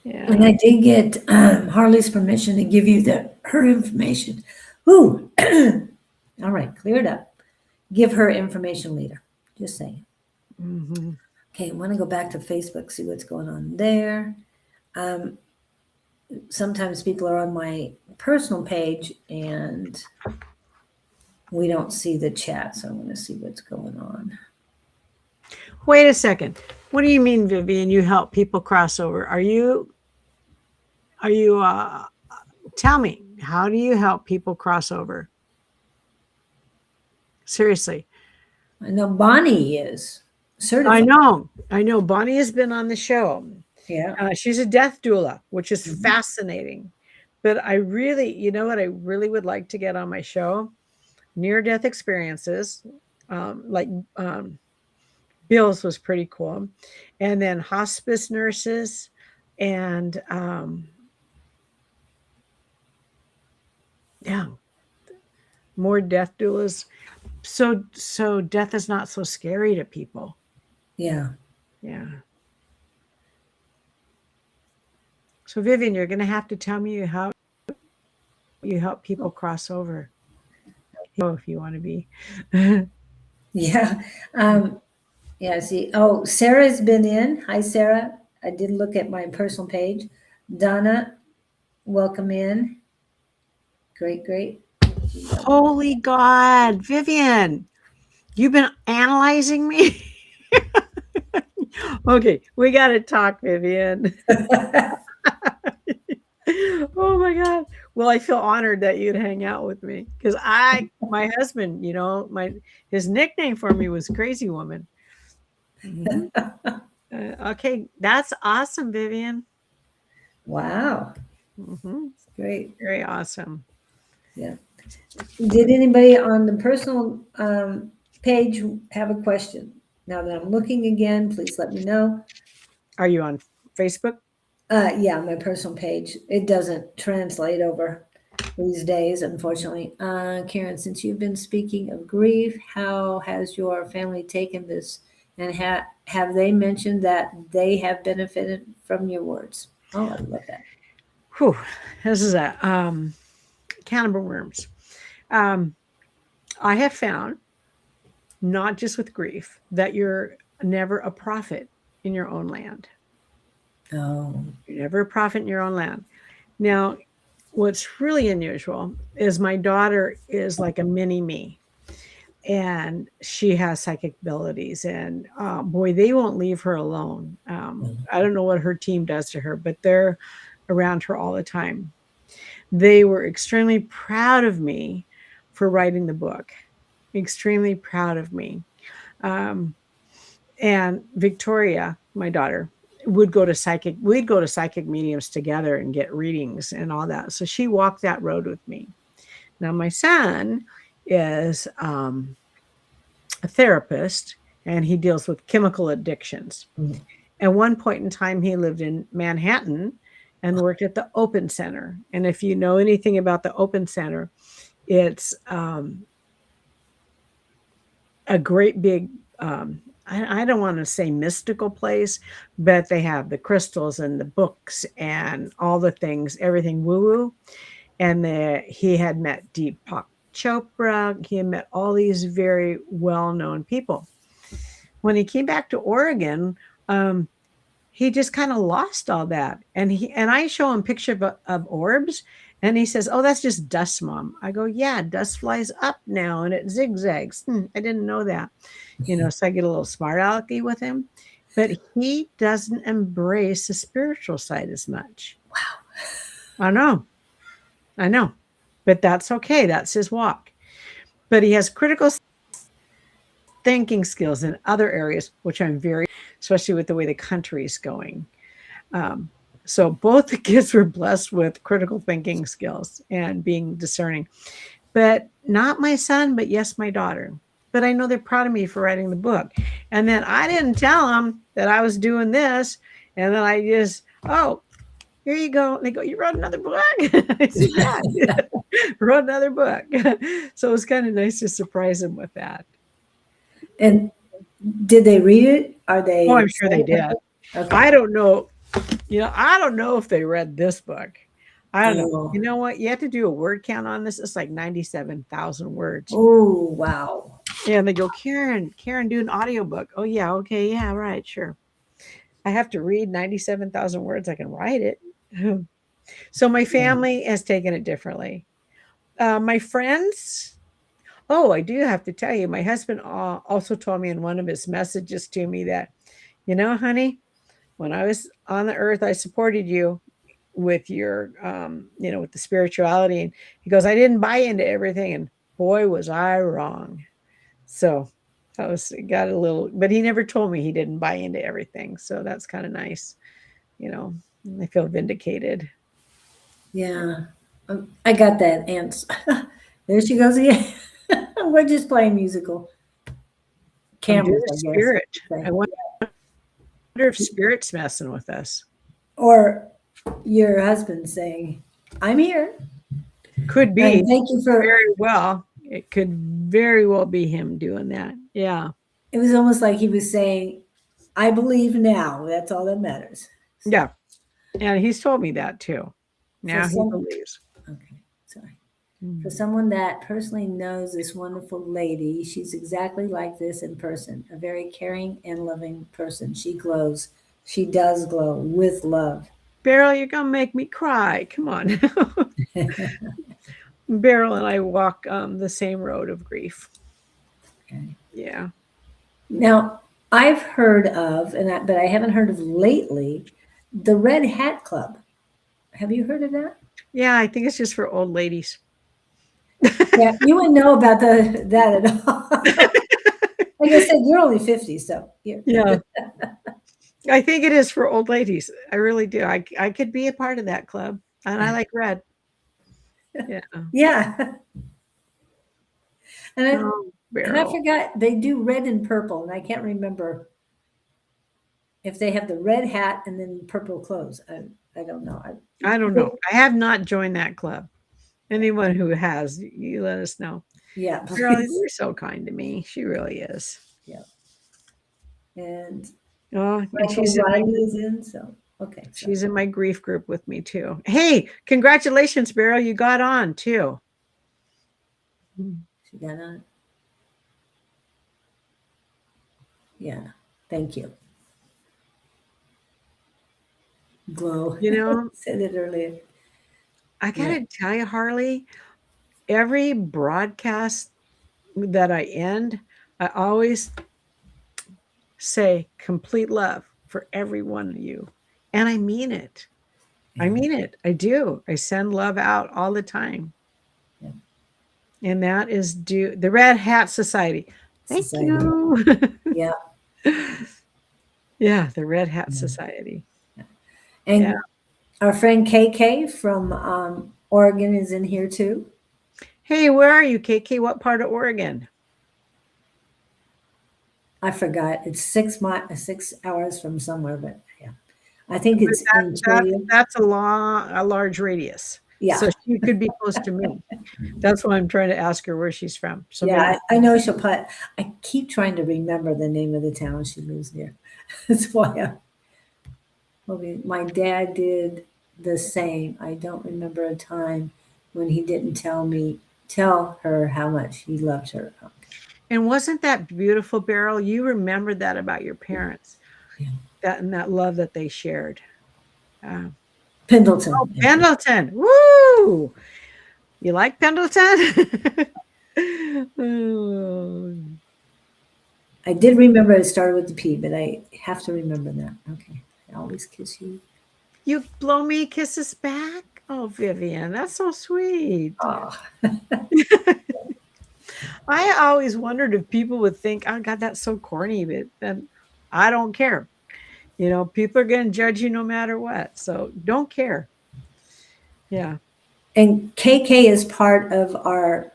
S2: Yeah.
S1: And I did get Harley's permission to give you her information. Ooh. All right, clear it up. Give her information later. Just saying.
S2: Mm-hmm.
S1: Okay, I want to go back to Facebook, see what's going on there. Sometimes people are on my personal page and we don't see the chat, so I'm going to see what's going on.
S2: Wait a second. What do you mean, Vivian? You help people cross over? Are you? Tell me, how do you help people cross over? Seriously.
S1: I know Bonnie is certified.
S2: I know. Bonnie has been on the show.
S1: Yeah.
S2: She's a death doula, which is fascinating. But I really, what I really would like to get on my show? Near-death experiences, Bill's was pretty cool. And then hospice nurses and more death doulas. So death is not so scary to people.
S1: Yeah.
S2: Yeah. So Vivian, you're going to have to tell me how you help people cross over. If you want to be.
S1: Yeah. Yeah, see. Oh, Sarah's been in. Hi, Sarah. I did look at my personal page. Donna, welcome in. Great.
S2: Holy God, Vivian, you've been analyzing me? Okay, we got to talk, Vivian. Oh my God. Well, I feel honored that you'd hang out with me because my husband, his nickname for me was Crazy Woman. Mhm. Okay, that's awesome, Vivian.
S1: Wow.
S2: Mhm.
S1: Great.
S2: Very awesome.
S1: Yeah. Did anybody on the personal page have a question? Now that I'm looking again, please let me know.
S2: Are you on Facebook?
S1: Yeah, my personal page. It doesn't translate over these days, unfortunately. Karen, since you've been speaking of grief, how has your family taken this? And have they mentioned that they have benefited from your words? Oh, I love that.
S2: Whew, this is a can of worms. Um, I have found, not just with grief, that you're never a prophet in your own land.
S1: Oh,
S2: You're never a prophet in your own land. Now, what's really unusual is my daughter is like a mini me, and she has psychic abilities. And boy, they won't leave her alone. I don't know what her team does to her, but they're around her all the time. They were extremely proud of me for writing the book, extremely proud of me. Um, and Victoria, my daughter, we'd go to psychic mediums together and get readings and all that. So she walked that road with me. Now, my son is a therapist and he deals with chemical addictions.
S1: mhm.
S2: At one point in time, he lived in Manhattan and worked at the Open Center. And if you know anything about the Open Center, it's a great big, I don't want to say mystical place, but they have the crystals and the books and all the things, everything woo woo. And he had met Deepak Chopra. He had met all these very well known people. When he came back to Oregon, he just kind of lost all that. And I show him picture of orbs, and he says, "Oh, that's just dust, Mom." I go, "Yeah, dust flies up now and it zigzags." I didn't know that. So I get a little smart alecky with him, but he doesn't embrace the spiritual side as much.
S1: Wow.
S2: I know, but that's okay. That's his walk. But he has critical thinking skills in other areas, which I'm very, especially with the way the country is going. Um, so both the kids were blessed with critical thinking skills and being discerning, but not my son, but yes, my daughter. But I know they're proud of me for writing the book. And then I didn't tell them that I was doing this. And then I just, oh, here you go. They go, "You wrote another book?" I said, "Yeah, wrote another book." So it was kind of nice to surprise them with that.
S1: And did they read it? Are they?
S2: Oh, I'm sure they did.
S1: Okay.
S2: I don't know. I don't know if they read this book. I don't know.
S1: Oh.
S2: You know what? You have to do a word count on this. It's like 97,000 words.
S1: Oh, wow.
S2: And they go, Karen, do an audiobook. Oh, yeah. Okay. Yeah. Right. Sure. I have to read 97,000 words. I can write it. So my family has taken it differently. My friends, oh, I do have to tell you, my husband also told me in one of his messages to me that, honey, when I was on the earth, I supported you with your, with the spirituality. And he goes, I didn't buy into everything. And boy, was I wrong. So got a little, but he never told me he didn't buy into everything. So that's kind of nice. I feel vindicated.
S1: Yeah. I got that answer. There she goes again. We're just playing musical
S2: I'm doing
S1: cameras,
S2: a
S1: I guess.
S2: spirit.
S1: Okay.
S2: I wonder if spirit's messing with us.
S1: Or your husband saying, "I'm here."
S2: Could be.
S1: And thank you for,
S2: Very well. It could very well be him doing that. Yeah.
S1: it was almost like he was saying, "I believe now." That's all that matters.
S2: Yeah. And he's told me that too. Now he
S1: some-
S2: believes.
S1: Okay, sorry. For someone that personally knows this wonderful lady, she's exactly like this in person, a very caring and loving person. She glows. She does glow with love.
S2: Beryl, you're going to make me cry. Come on. Beryl and I walk the same road of grief.
S1: Okay.
S2: Yeah.
S1: Now, I've heard of, but I haven't heard of lately, the Red Hat Club. Have you heard of that?
S2: Yeah, I think it's just for old ladies.
S1: Yeah, you wouldn't know about that at all. Like I said, you're only 50, so yeah.
S2: Yeah. I think it is for old ladies. I really do. I could be a part of that club, and I like red. Yeah.
S1: Yeah. And I,
S2: Oh,
S1: and I
S2: Beryl.
S1: forgot they do red and purple, and I can't remember if they have the red hat and then purple clothes. I don't know.
S2: I don't know. I have not joined that club. Anyone who has, you let us know.
S1: Yeah,
S2: Beryl,
S1: please.
S2: you're so kind to me. She really is.
S1: Yeah. And
S2: Oh, and
S1: Michael Riley is in, so okay. So
S2: she's in my grief group with me too. Hey, congratulations, Beryl. You got on too.
S1: she got on. Yeah. Thank you. Glow.
S2: You know,
S1: Said it earlier.
S2: I
S1: Yeah.
S2: gotta tell you, Harley, every broadcast that I end, I always say complete love for every one of you. And I mean it. I mean it. I do. I send love out all the time.
S1: Yeah.
S2: And that is due the Red Hat Society. Thank
S1: Society.
S2: you.
S1: Yeah.
S2: Yeah, the Red Hat
S1: Yeah.
S2: Society.
S1: And
S2: Yeah.
S1: our friend KK from Oregon is in here too.
S2: Hey, where are you, KK? What part of Oregon?
S1: I forgot. It's 6 hours from somewhere, but yeah. I think
S2: But
S1: it's interior.
S2: that's a large radius.
S1: Yeah.
S2: So she could be close to me. That's why I'm trying to ask her where she's from. So
S1: Yeah,
S2: maybe
S1: I know she'll put. I keep trying to remember the name of the town she lives near. That's why my dad did the same. I don't remember a time when he didn't tell her how much he loved her.
S2: and wasn't that beautiful, Beryl? You remembered that about your parents.
S1: Yeah.
S2: That and that love that they shared. Oh,
S1: Pendleton.
S2: Pendleton. Woo! You like Pendleton? Oh.
S1: I did remember it started with the P, but I have to remember that. Okay. I always kiss you.
S2: You blow me kisses back? Oh, Vivian, that's so sweet.
S1: Oh.
S2: I always wondered if people would think, oh, God, that's so corny, but then I don't care. You know, people are going to judge you no matter what. So don't care. Yeah.
S1: And KK is part of our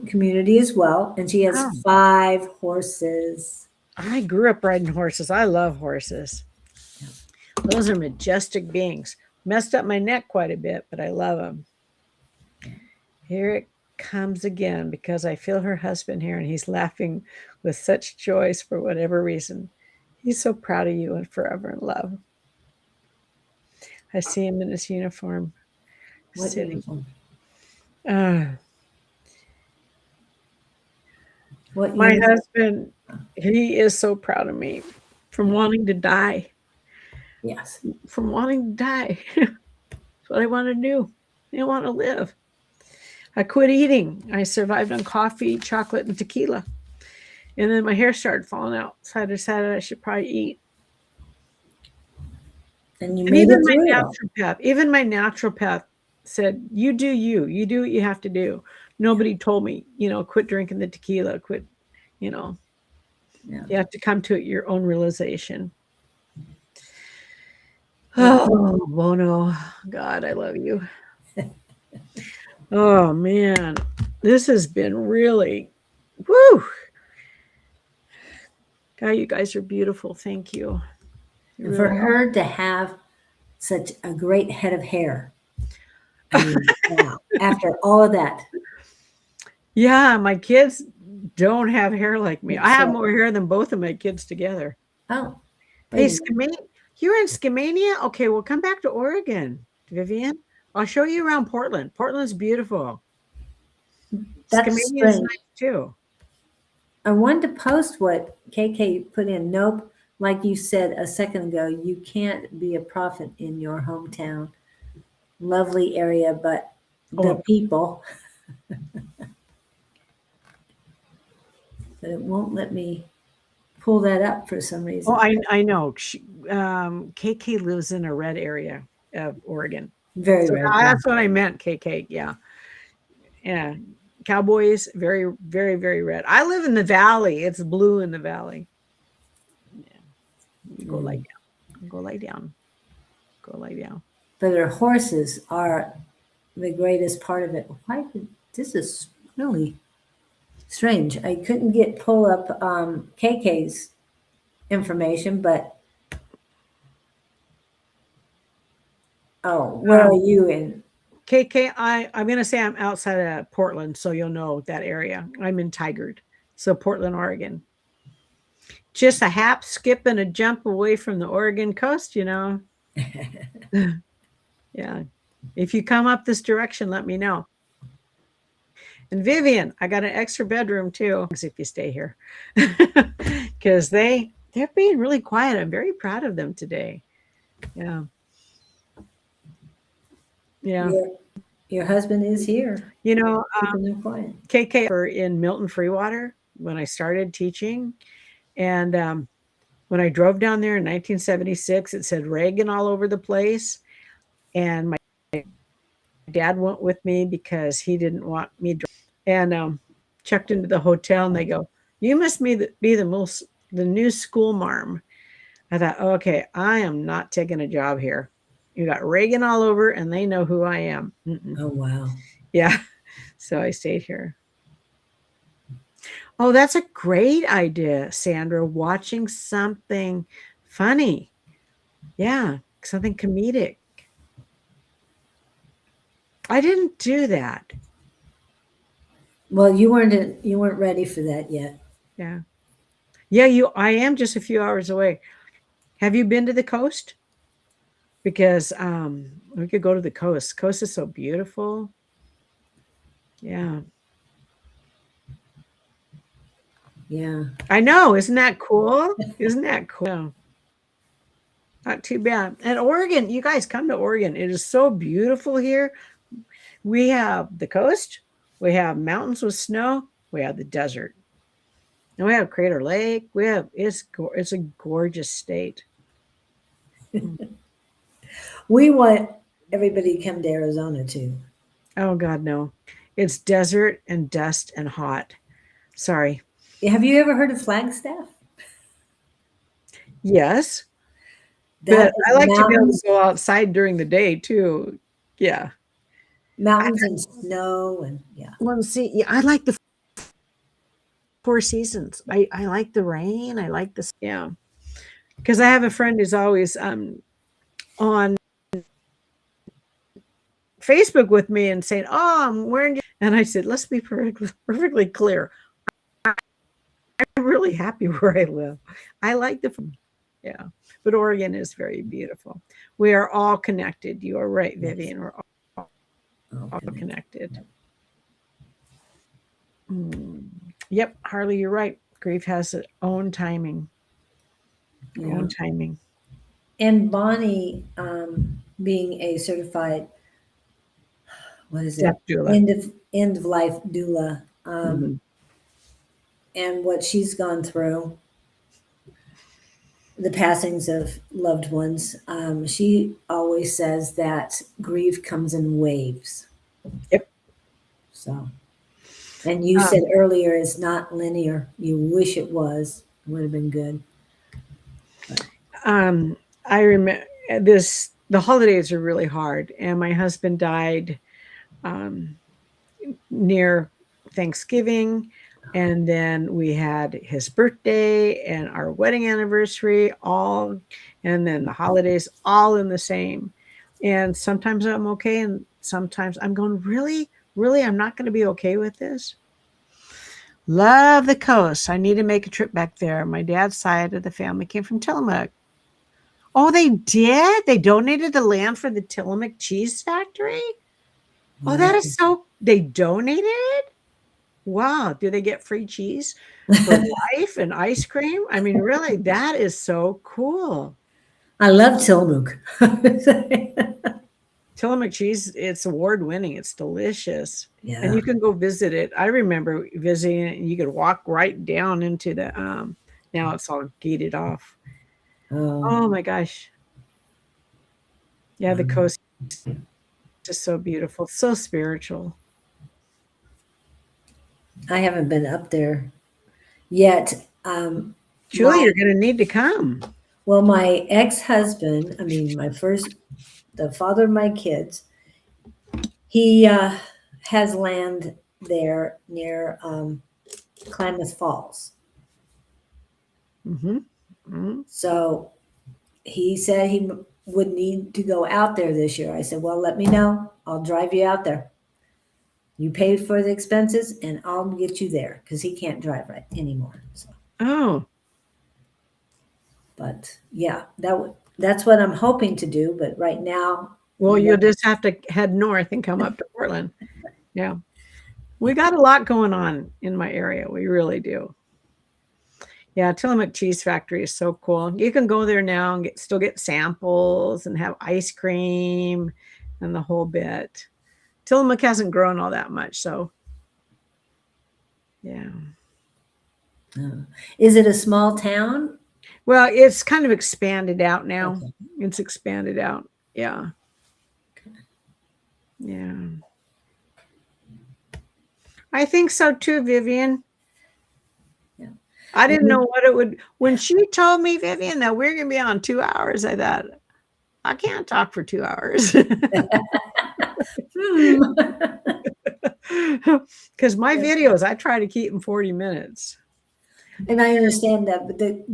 S1: community as well, and she has
S2: Oh,
S1: 5 horses.
S2: I grew up riding horses. I love horses. Those are majestic beings. Messed up my neck quite a bit, but I love them. Here it comes again because I feel her husband here and he's laughing with such joy for whatever reason. He's so proud of you and forever in love. I see him in his uniform
S1: What
S2: sitting.
S1: uniform?
S2: Ah,
S1: What
S2: my
S1: uniform?
S2: husband, he is so proud of me from wanting to die,
S1: Yes.
S2: from wanting to die. That's what I want to do. I want to live. I quit eating. I survived on coffee, chocolate, and tequila. And then my hair started falling out. So I decided I should probably eat.
S1: And you
S2: And
S1: made it through it all.
S2: even my naturopath said, you do you. You do what you have to do. Nobody told me, quit drinking the tequila, quit,
S1: Yeah.
S2: you have to come to it your own realization. Oh, Bono. God, I love you. Oh, man. This has been really, woo. God, you guys are beautiful. Thank you. You
S1: And for
S2: really are.
S1: her to have such a great head of hair. I mean, wow. After all of that.
S2: Yeah, my kids don't have hair like me. I have
S1: So,
S2: more hair than both of my kids together.
S1: oh,
S2: Hey,
S1: wait a minute.
S2: you're in Skamania? Okay, well, come back to Oregon, Vivian. I'll show you around Portland. Portland's beautiful.
S1: That's
S2: Skamania is
S1: strange.
S2: nice too.
S1: I wanted to post what KK put in. Nope. Like you said a second ago, you can't be a prophet in your hometown. Lovely area, but the
S2: Oh,
S1: people. But it won't let me pull that up for some reason.
S2: Oh, I know. KK lives in a red area of Oregon.
S1: Very
S2: So
S1: red.
S2: that's what I meant, KK. Yeah. Yeah. Cowboys, very, very, very red. I live in the valley. It's blue in the valley. Yeah. Go lie down. Go lie down. Go lie down.
S1: But our horses are the greatest part of it. This is really strange. I couldn't pull up KK's information, but where are you in?
S2: KK, I'm going to say I'm outside of Portland, so you'll know that area. I'm in Tigard, so Portland, Oregon. Just a hop, skip, and a jump away from the Oregon coast, Yeah. If you come up this direction, let me know. And Vivian, I got an extra bedroom too, if you stay here. Because they're being really quiet. I'm very proud of them today. Yeah. Yeah.
S1: Your husband is here. Keeping them quiet.
S2: KK in Milton Freewater when I started teaching. And when I drove down there in 1976, it said Reagan all over the place. And my dad went with me because he didn't want me to. And checked into the hotel, and they go, "You must be the new school marm." I thought, okay, I am not taking a job here. You got Reagan all over, and they know who I am.
S1: Oh, wow.
S2: Yeah. So I stayed here. Oh, that's a great idea, Sandra. Watching something funny. Yeah, something comedic. I didn't do that.
S1: Well, you weren't ready for that yet.
S2: Yeah. Yeah, I am just a few hours away. Have you been to the coast? Because we could go to the coast. Coast is so beautiful. Yeah.
S1: Yeah.
S2: I know. Isn't that cool? Isn't that cool? Not too bad. And Oregon, you guys come to Oregon. It is so beautiful here. We have the coast. We have mountains with snow. We have the desert. And we have Crater Lake. It's a gorgeous state.
S1: We want everybody to come to Arizona too.
S2: Oh God, no. It's desert and dust and hot. Sorry.
S1: Have you ever heard of Flagstaff?
S2: Yes. But I like to be able to go outside during the day too. Yeah.
S1: Mountains and snow and yeah.
S2: Well, see, yeah, I like the 4 seasons. I like the rain. I like the because I have a friend who's always on Facebook with me and saying, "Oh, I'm wearing," and I said, "Let's be perfectly clear. I'm really happy where I live. I like but Oregon is very beautiful. We are all connected. You are right, Vivian. We're all connected. Yep, Harley, you're right. Grief has its own timing. Own timing.
S1: And Bonnie, being a certified, what is it? End of life doula, and what she's gone through, the passings of loved ones. She always says that grief comes in waves.
S2: Yep.
S1: So, and you said earlier it's not linear. You wish it was. It would have been good. But.
S2: I remember the holidays are really hard, and my husband died near Thanksgiving, and then we had his birthday and our wedding anniversary and then the holidays all in the same. And sometimes I'm okay, and sometimes I'm going, really, I'm not going to be okay with this. Love the coast. I need to make a trip back there. My dad's side of the family came from Tillamook. Oh, they did? They donated the land for the Tillamook cheese factory? Oh, that is so... They donated? Wow. Do they get free cheese for life and ice cream? I mean, really, that is so cool.
S1: I love Tillamook.
S2: Tillamook cheese, it's award-winning. It's delicious.
S1: Yeah.
S2: And you can go visit it. I remember visiting it, and you could walk right down into the Now it's all gated off.
S1: Oh,
S2: Oh my gosh. Yeah, the coast is so beautiful, so spiritual.
S1: I haven't been up there yet.
S2: Julie, you're going to need to come.
S1: Well, my ex-husband, the father of my kids, he has land there near Klamath Falls.
S2: Mm-hmm. Mm-hmm.
S1: So he said he would need to go out there this year. I said, well, let me know. I'll drive you out there. You paid for the expenses and I'll get you there because he can't drive right anymore. So,
S2: Oh,
S1: but yeah, that's what I'm hoping to do. But right now,
S2: well, you'll just have to head north and come up to Portland. Yeah. We got a lot going on in my area. We really do. Yeah, Tillamook Cheese Factory is so cool. You can go there now and still get samples and have ice cream and the whole bit. Tillamook hasn't grown all that much, so yeah.
S1: Is it a small town?
S2: Well, it's kind of expanded out now.
S1: Okay.
S2: It's expanded out. Yeah. Yeah. I think so too, Vivian.
S1: Yeah.
S2: I didn't know what it would. When she told me, Vivian, that we're going to be on 2 hours, I thought, I can't talk for 2 hours. Because my videos, I try to keep them 40 minutes.
S1: And I understand that, but the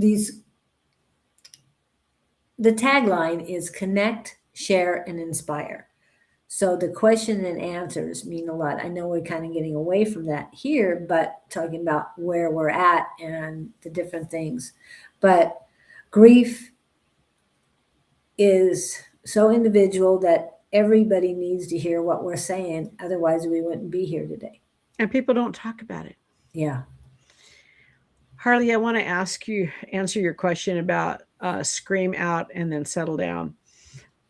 S1: tagline is connect, share, and inspire. So the question and answers mean a lot. I know we're kind of getting away from that here, but talking about where we're at and the different things. But grief is so individual that everybody needs to hear what we're saying. Otherwise, we wouldn't be here today.
S2: And people don't talk about it.
S1: Yeah.
S2: Harley, I want to answer your question about scream out and then settle down.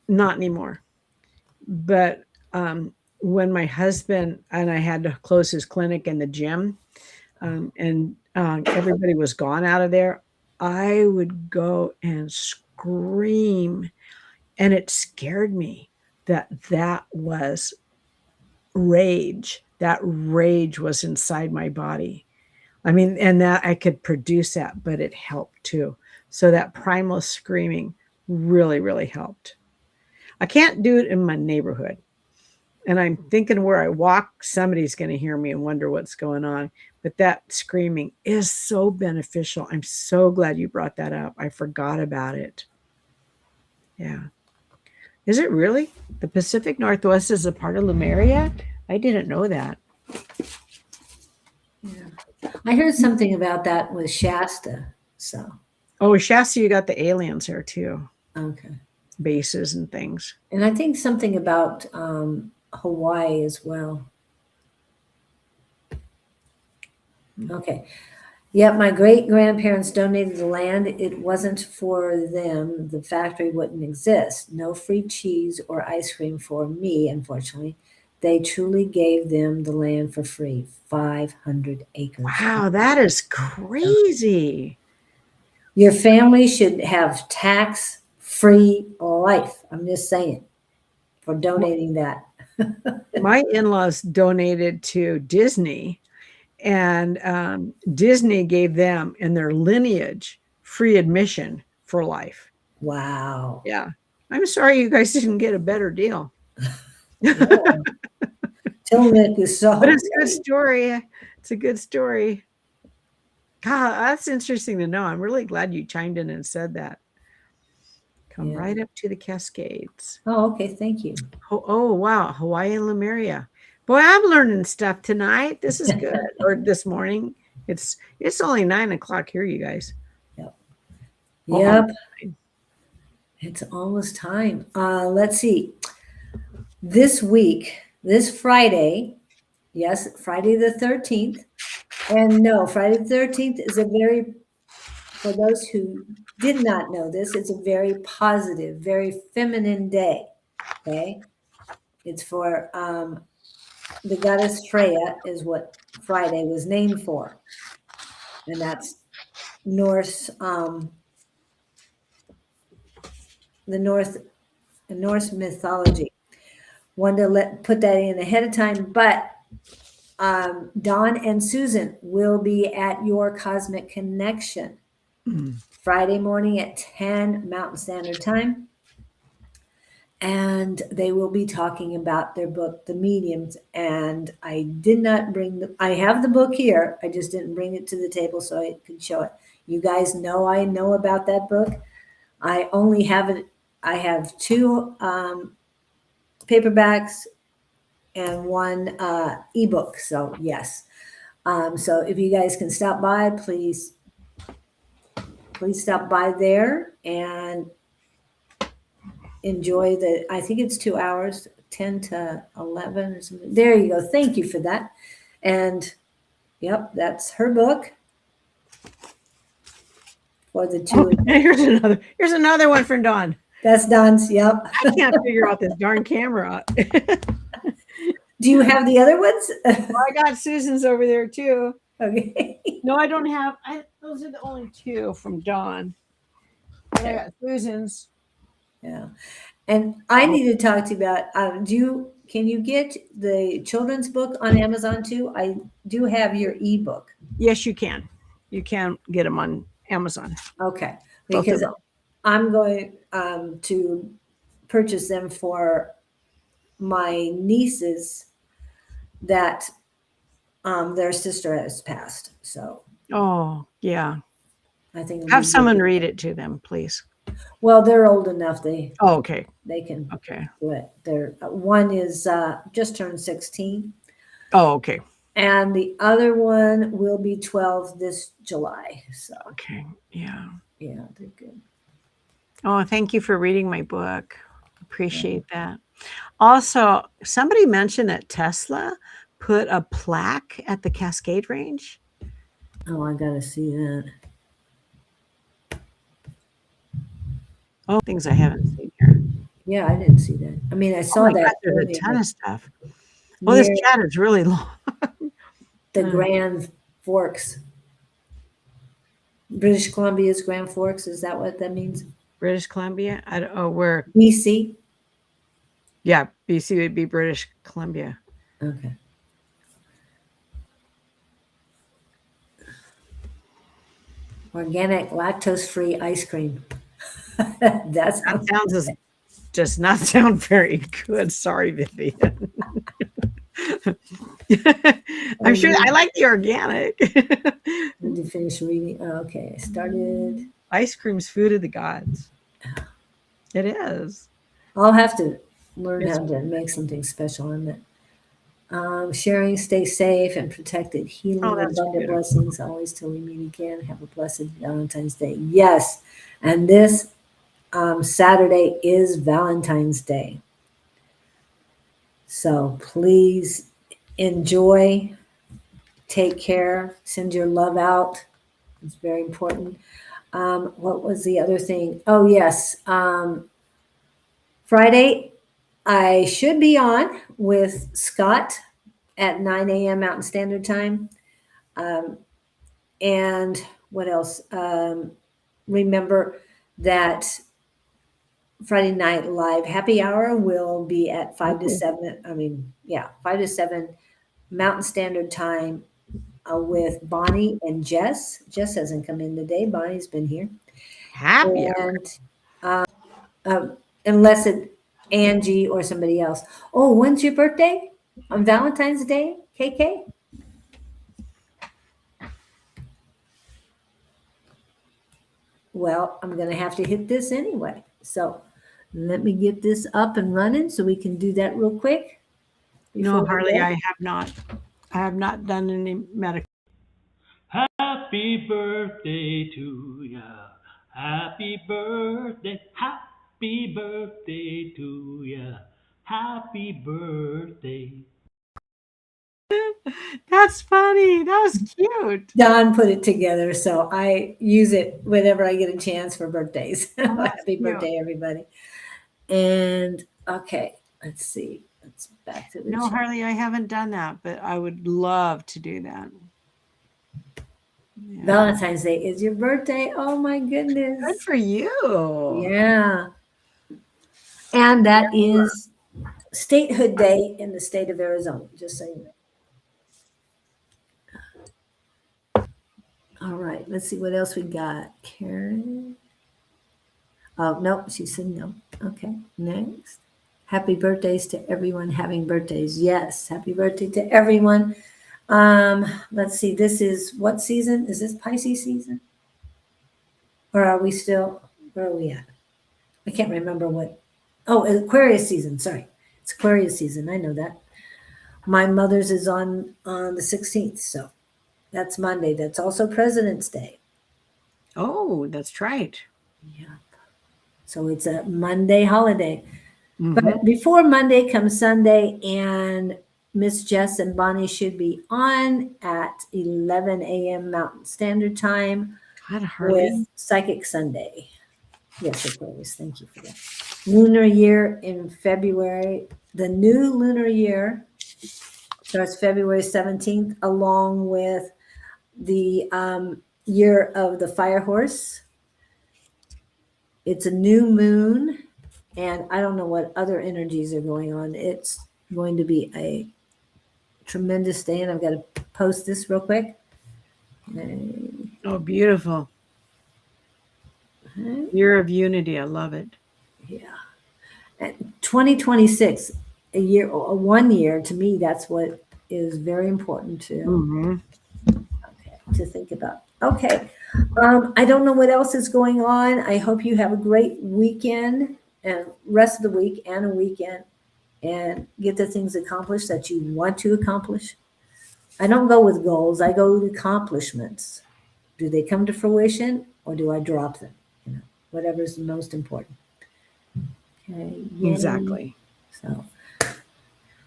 S2: Not anymore. But when my husband and I had to close his clinic and the gym, and everybody was gone out of there, I would go and scream. And it scared me that was rage. That rage was inside my body. I mean, and that I could produce that, but it helped too. So that primal screaming really, really helped. I can't do it in my neighborhood. And I'm thinking where I walk, somebody's going to hear me and wonder what's going on. But that screaming is so beneficial. I'm so glad you brought that up. I forgot about it. Yeah. Is it really? The Pacific Northwest is a part of Lemuria? I didn't know that.
S1: Yeah. I heard something about that with Shasta. So.
S2: Oh, Shasta, you got the aliens here too.
S1: Okay.
S2: Bases and things.
S1: And I think something about Hawaii as well. Okay. Yeah, my great grandparents donated the land. It wasn't for them. The factory wouldn't exist. No free cheese or ice cream for me, unfortunately. They truly gave them the land for free. 500 acres.
S2: Wow, that is crazy.
S1: Your family should have tax-free life. I'm just saying, for donating that.
S2: My in-laws donated to Disney, and Disney gave them and their lineage free admission for life.
S1: Wow.
S2: Yeah. I'm sorry you guys didn't get a better deal.
S1: Tillamook is so.
S2: But it's a good story. It's a good story. God, that's interesting to know. I'm really glad you chimed in and said that. Come right up to the Cascades.
S1: Oh, okay. Thank you.
S2: Oh, wow. Hawaii and Lemuria. Boy, I'm learning stuff tonight. This is good. Or this morning. It's only 9 o'clock here, you guys.
S1: Yep. Yep. It's almost time. Let's see. This week, this Friday, yes, Friday the 13th. And no, Friday the 13th is for those who did not know this, it's a very positive, very feminine day. Okay. It's for the goddess Freya is what Friday was named for. And that's Norse, the Norse mythology. Wanted to put that in ahead of time, but Dawn and Susan will be at your Cosmic Connection Friday morning at 10 Mountain Standard Time. And they will be talking about their book, The Mediums. And I did not I have the book here. I just didn't bring it to the table so I could show it. You guys know I know about that book. I only have it. I have two paperbacks and one ebook. So yes. So if you guys can stop by, please stop by there and enjoy I think it's 2 hours, 10 to 11 or something. There you go. Thank you for that. And yep, that's her book for the two.
S2: Okay, here's another one from Dawn.
S1: That's Don's. Yep.
S2: I can't figure out this darn camera.
S1: Do you have the other ones?
S2: Well, I got Susan's over there too.
S1: Okay.
S2: No, I don't have. Those are the only two from Dawn. I got Susan's.
S1: Yeah. And I need to talk to you about, can you get the children's book on Amazon too? I do have your ebook.
S2: Yes, you can. You can get them on Amazon.
S1: Okay. Because I'm going to purchase them for my nieces that their sister has passed. So.
S2: Oh, yeah.
S1: I think
S2: have someone read it to them, please.
S1: Well, they're old enough.
S2: Okay.
S1: They can
S2: do
S1: it. One is just turned 16.
S2: Oh, okay.
S1: And the other one will be 12 this July. So
S2: okay. Yeah.
S1: Yeah, they're good.
S2: Oh, thank you for reading my book. Appreciate that. Also, somebody mentioned that Tesla put a plaque at the Cascade Range.
S1: Oh, I gotta see that.
S2: Oh, things I haven't seen here.
S1: Yeah, I didn't see that. I mean, I saw that.
S2: God, there's a ton of stuff. Well, this chat is really long.
S1: The Grand Forks. British Columbia's Grand Forks. Is that what that means?
S2: British Columbia? I don't know where.
S1: BC?
S2: Yeah, BC would be British Columbia.
S1: Okay. Organic, lactose-free ice cream.
S2: That does not sound very good. Sorry, Vivian. I'm sure I like the organic.
S1: Did you finish reading? Oh, okay, I started.
S2: Ice cream's food of the gods. It is.
S1: I'll have to learn how to make something special on that. Sharing, stay safe and protected. Healing, abundant blessings always till we meet again. Have a blessed Valentine's Day. Yes, and this Saturday is Valentine's Day. So please enjoy, take care, send your love out. It's very important. What was the other thing? Oh, yes. Friday, I should be on with Scott at 9 a.m. Mountain Standard Time. And what else? Remember that Friday Night Live Happy Hour will be at 5 to 7. 5 to 7 Mountain Standard Time with Bonnie and Jess. Jess hasn't come in today. Bonnie's been here.
S2: Happy
S1: Hour. Unless it's Angie or somebody else. Oh, when's your birthday? On Valentine's Day, KK? Well, I'm going to have to hit this anyway. So let me get this up and running so we can do that real quick.
S2: No, Harley, I have not. I have not done any medical.
S3: Happy birthday to ya. Happy birthday. Happy birthday to ya. Happy birthday.
S2: That's funny. That was cute.
S1: Don put it together, so I use it whenever I get a chance for birthdays. Happy birthday, everybody. And okay, let's see. Let's back to the
S2: No,
S1: chat.
S2: Harley, I haven't done that, but I would love to do that. Yeah.
S1: Valentine's Day is your birthday. Oh my
S2: Good
S1: goodness.
S2: for you.
S1: Yeah. And that is Statehood Day in the state of Arizona, just so you know. All right, let's see what else we got. Karen. Oh, no, she said no. Okay, next. Happy birthdays to everyone having birthdays. Yes, happy birthday to everyone. Let's see, this is what season? Is this Pisces season? Or are we still, where are we at? I can't remember what. Oh, Aquarius season, sorry. It's Aquarius season, I know that. My mother's is on the 16th, so that's Monday. That's also President's Day.
S2: Oh, that's right.
S1: Yeah. So it's a Monday holiday.
S2: Mhm.
S1: But before Monday comes Sunday, and Miss Jess and Bonnie should be on at 11 a.m. Mountain Standard Time
S2: God, Harley.
S1: with Psychic Sunday. Yes, Aquarius. Thank you for that. Lunar year in February. The new lunar year starts February 17th, along with the year of the fire horse. It's a new moon, and I don't know what other energies are going on. It's going to be a tremendous day, and I've got to post this real quick.
S2: Oh, beautiful. Year of unity. I love it.
S1: Yeah. And 2026, a year or 1 year, to me, that's what is very important to
S2: Mhm.
S1: to think about. Okay. I don't know what else is going on. I hope you have a great weekend and rest of the week and a weekend and get the things accomplished that you want to accomplish. I don't go with goals. I go with accomplishments. Do they come to fruition or do I drop them? You know, whatever is the most important. Okay. Yay.
S2: Exactly.
S1: So,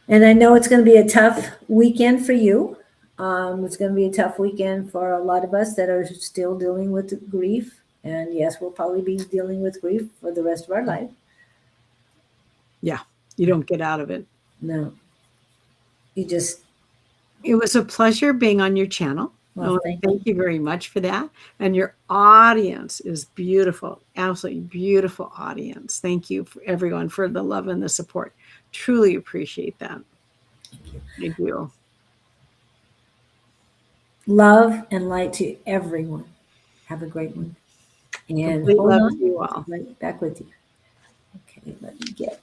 S1: and I know it's going to be a tough weekend for you. It's going to be a tough weekend for a lot of us that are still dealing with grief. And yes, we'll probably be dealing with grief for the rest of our life.
S2: Yeah. You don't get out of it.
S1: No, you just,
S2: It was a pleasure being on your channel.
S1: well,
S2: Oh, thank you very much for that. And your audience is beautiful, absolutely beautiful audience. Thank you for everyone for the love and the support. Truly appreciate that. I do.
S1: love and light to everyone. Have a great one. And
S2: Complete
S1: hold
S2: love
S1: on,
S2: to you all.
S1: right back with you. Okay, let me get